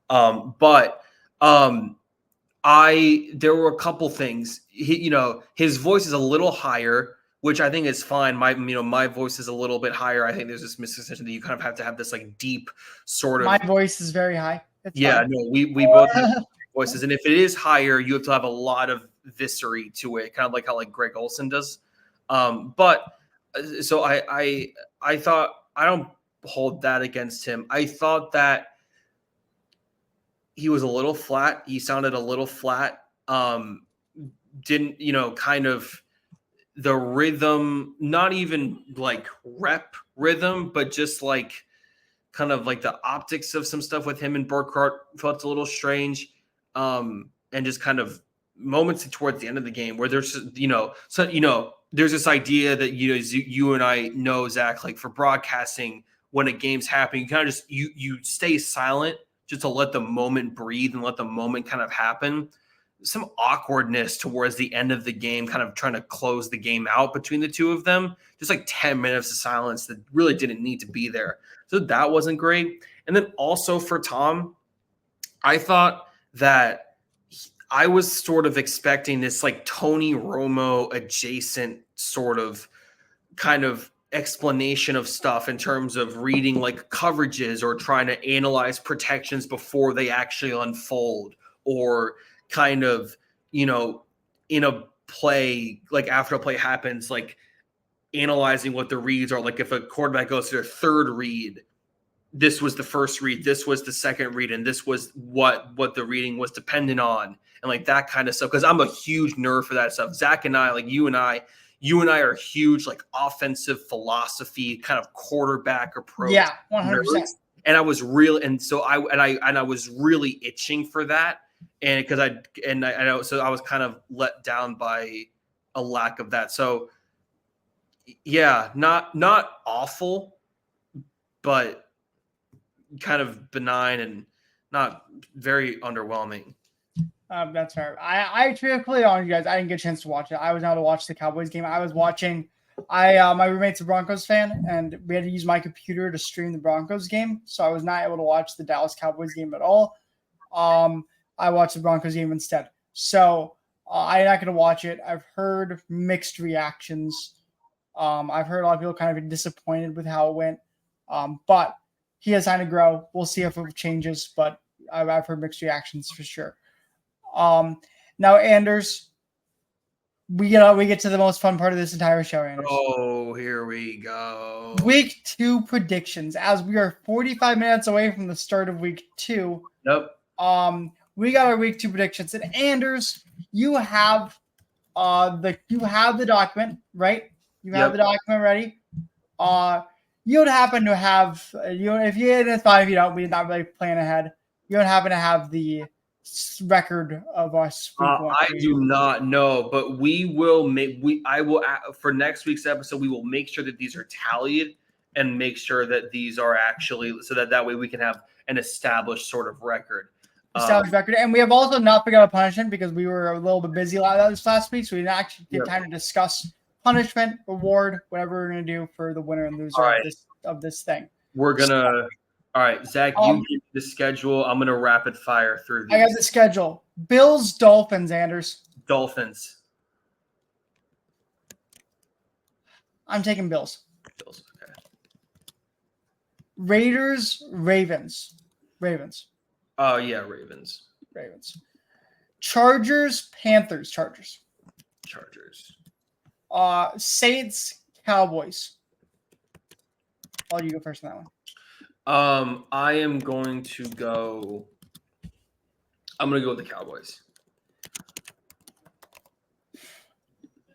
But there were a couple things. His voice is a little higher, which I think is fine. My voice is a little bit higher. I think there's this misconception that you kind of have to have this like deep sort of. My voice is very high. We both have voices, and if it is higher, you have to have a lot of viscery to it, kind of like how like Greg Olsen does. But so I thought, I don't hold that against him. I thought that he was a little flat. He sounded a little flat. Didn't kind of the rhythm, not even like rep rhythm, but just like kind of like the optics of some stuff with him and Burkhardt felt a little strange. And just kind of moments towards the end of the game where there's, there's this idea that, you and I know, Zach, like for broadcasting, when a game's happening. You kind of just you stay silent just to let the moment breathe and let the moment kind of happen. Some awkwardness towards the end of the game, kind of trying to close the game out between the two of them. Just like 10 minutes of silence that really didn't need to be there. So that wasn't great. And then also for Tom, I thought that I was sort of expecting this like Tony Romo adjacent sort of kind of explanation of stuff in terms of reading like coverages or trying to analyze protections before they actually unfold, or kind of, in a play, like after a play happens, like analyzing what the reads are. Like if a quarterback goes to their third read, this was the first read, this was the second read, and this was what the reading was dependent on, and like that kind of stuff. Because I'm a huge nerd for that stuff. Zach and I, like you and I are huge like offensive philosophy kind of quarterback approach. Yeah, 100%. And I was I was really itching for that, and because I was kind of let down by a lack of that. So yeah, not awful, but kind of benign and not very underwhelming. That's fair. I truthfully on you guys, I didn't get a chance to watch it. I was not able to watch the Cowboys game. I was watching. My roommate's a Broncos fan, and we had to use my computer to stream the Broncos game, so I was not able to watch the Dallas Cowboys game at all. I watched the Broncos game instead. So I'm not going to watch it. I've heard mixed reactions. I've heard a lot of people kind of disappointed with how it went. But he has time to grow. We'll see if it changes, but I've heard mixed reactions for sure. Now, Anders, we get to the most fun part of this entire show, Anders. Oh, here we go. Week 2 predictions. As we are 45 minutes away from the start of week 2. Nope. We got our week 2 predictions. And Anders, you have the document, right? You have the document ready. You don't happen to have if you it's fine if you don't. We're not really planning ahead. You don't happen to have the record of us. I do not know, but we will make. I will for next week's episode. We will make sure that these are tallied and make sure that these are actually so that way we can have an established sort of record. Record, and we have also not forgot a punishment because we were a little bit busy this last week, so we didn't actually get time to discuss punishment, reward, whatever we're going to do for the winner and loser of this thing. We're going to – all right, Zach, you give the schedule. I'm going to rapid fire through these. I got the schedule. Bills, Dolphins, Anders. Dolphins. I'm taking Bills. Bills, okay. Raiders, Ravens. Oh, yeah, Ravens. Chargers, Panthers. Chargers. Saints, Cowboys. I'll let you go first on that one. I am going to go. I'm going to go with the Cowboys.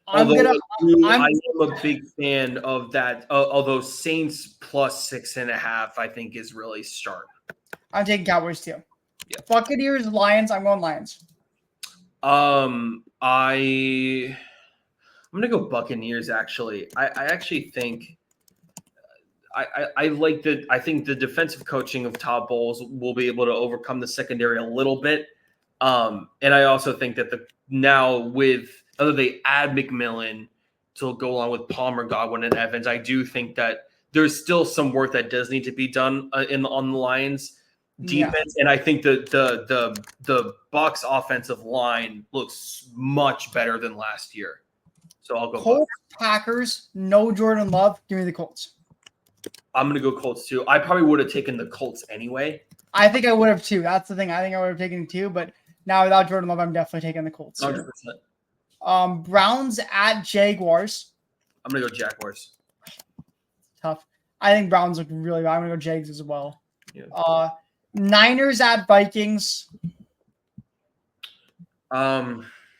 I am a big fan of that. Although Saints plus 6.5, I think is really sharp. I'm taking Cowboys too. Yeah. Buccaneers, Lions. I'm going Lions. I'm gonna go Buccaneers. Actually, I actually think I like the. I think the defensive coaching of Todd Bowles will be able to overcome the secondary a little bit. And I also think that whether they add McMillan to go along with Palmer, Godwin, and Evans, I do think that there's still some work that does need to be done on the Lions defense, and I think the Bucs offensive line looks much better than last year. So I'll go Colts, Packers, no Jordan Love. Give me the Colts. I'm going to go Colts too. I probably would have taken the Colts anyway. I think I would have too. That's the thing. I think I would have taken too, but now without Jordan Love, I'm definitely taking the Colts. 100%. Browns at Jaguars. I'm going to go Jaguars. Tough. I think Browns look really bad. I'm going to go Jags as well. Yeah. Niners at Vikings.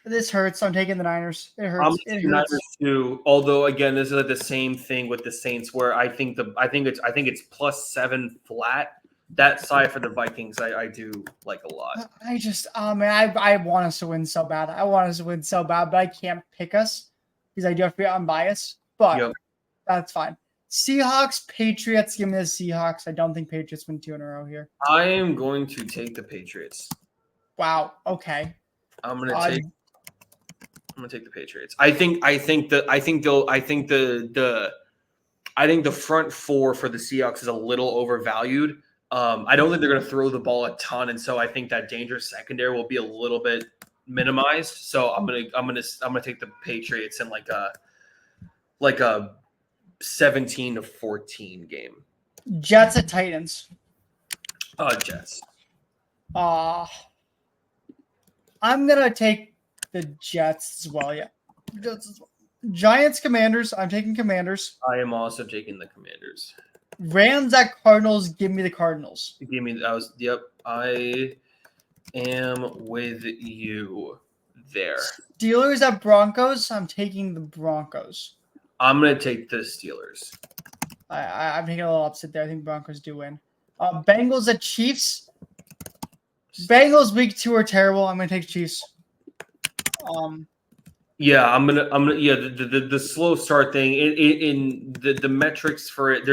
This hurts. I'm taking the Niners. It hurts. It hurts. Niners too. Although again, this is like the same thing with the Saints, where I think it's plus 7 flat. That side for the Vikings, I do like a lot. I want us to win so bad. But I can't pick us because I do have to be unbiased. But that's fine. Seahawks, Patriots. Give me the Seahawks. I don't think Patriots win 2 in a row here. I am going to take the Patriots. Wow. Okay. I'm gonna take the Patriots. I think the front four for the Seahawks is a little overvalued. I don't think they're going to throw the ball a ton, and so I think that dangerous secondary will be a little bit minimized. So I'm gonna take the Patriots in like a 17-14 game. Jets at Titans. Jets. I'm gonna take the Jets as well. Yeah, Jets as well. Giants, Commanders. I'm taking Commanders. I am also taking the Commanders. Rams at Cardinals. Give me the Cardinals. Give me. Yep. I am with you there. Steelers at Broncos. I'm taking the Broncos. I'm gonna take the Steelers. I'm taking a little upset there. I think Broncos do win. Bengals at Chiefs. Bengals week 2 are terrible. I'm gonna take Chiefs. Yeah, I'm gonna yeah, the slow start thing in the metrics for it.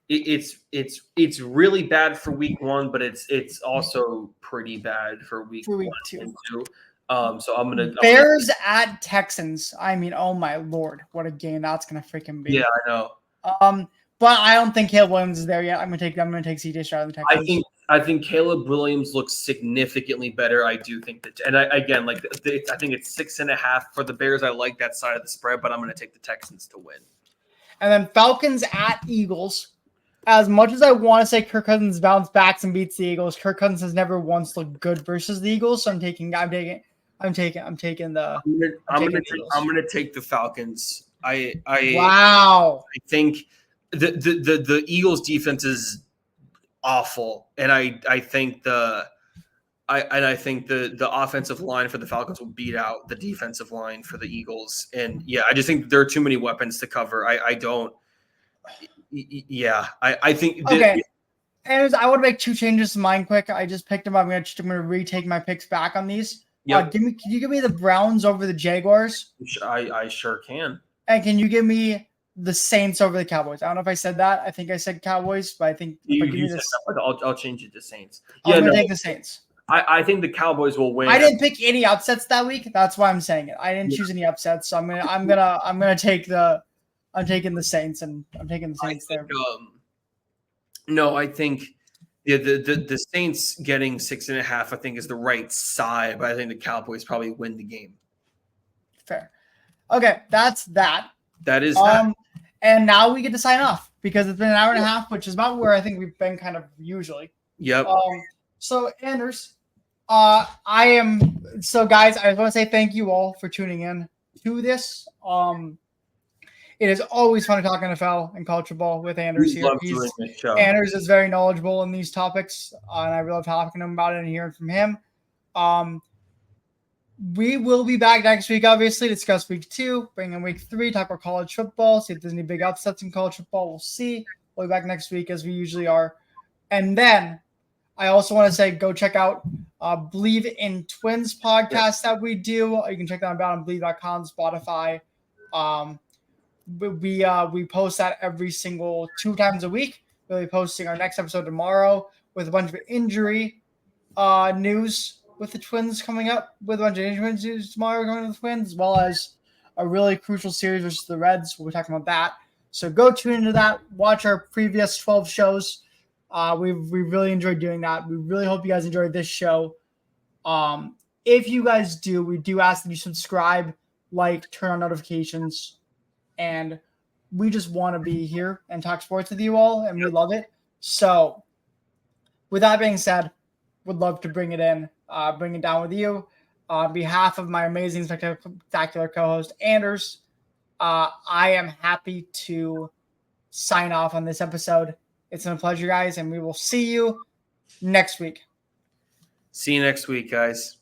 It's really bad for week 1, but it's also pretty bad for week 1 and 2. So Bears at Texans. I mean, oh my lord, what a game that's gonna freaking be. Yeah, I know. But I don't think Caleb Williams is there yet. I'm gonna take CJ Stroud and the Texans. I think Caleb Williams looks significantly better. I do think that, and I think it's 6.5 for the Bears. I like that side of the spread, but I'm going to take the Texans to win. And then Falcons at Eagles. As much as I want to say Kirk Cousins bounce backs and beats the Eagles, Kirk Cousins has never once looked good versus the Eagles. So I'm taking the. I'm gonna take the Falcons. Wow. I think the Eagles defense is awful, and I think the offensive line for the Falcons will beat out the defensive line for the Eagles. And yeah, I just think there are too many weapons to cover. I think okay. And I want to make 2 changes to mine quick. I just picked them up. I'm gonna retake my picks back on these. Yep. Can you give me the Browns over the Jaguars? I sure can. And can you give me the Saints over the Cowboys? I don't know if I said that. I think I said Cowboys, but I think I'll change it to Saints. I'm gonna take the Saints. I think the Cowboys will win. I didn't pick any upsets that week. That's why I'm saying it. I didn't choose any upsets, so I'm taking the Saints, and I'm taking the Saints there. No, I think the Saints getting 6.5, I think, is the right side, but I think the Cowboys probably win the game. Fair. Okay, that's that. That is that. And now we get to sign off because it's been an hour and a half, which is about where I think we've been kind of usually. Yep. So Anders, guys, I just want to say thank you all for tuning in to this. It is always fun to talk NFL and college football with Anders here. Anders is very knowledgeable in these topics, and I really love talking to him about it and hearing from him. We will be back next week, obviously, to discuss week 2, bring in week 3, talk about college football, see if there's any big upsets in college football. We'll see. We'll be back next week as we usually are. And then I also want to say go check out Bleav in Twins podcast that we do. You can check that out on Bleav.com, Spotify. We post that every single 2 times a week. We'll be posting our next episode tomorrow with a bunch of injury news with the Twins coming up, with a bunch of injury news tomorrow going to the Twins, as well as a really crucial series versus the Reds. We'll be talking about that. So go tune into that. Watch our previous 12 shows. We really enjoyed doing that. We really hope you guys enjoyed this show. If you guys do, we do ask that you subscribe, like, turn on notifications, and we just want to be here and talk sports with you all, and we love it. So with that being said, would love to bring it down with you. On behalf of my amazing, spectacular co-host, Anders, I am happy to sign off on this episode. It's been a pleasure, guys, and we will see you next week. See you next week, guys.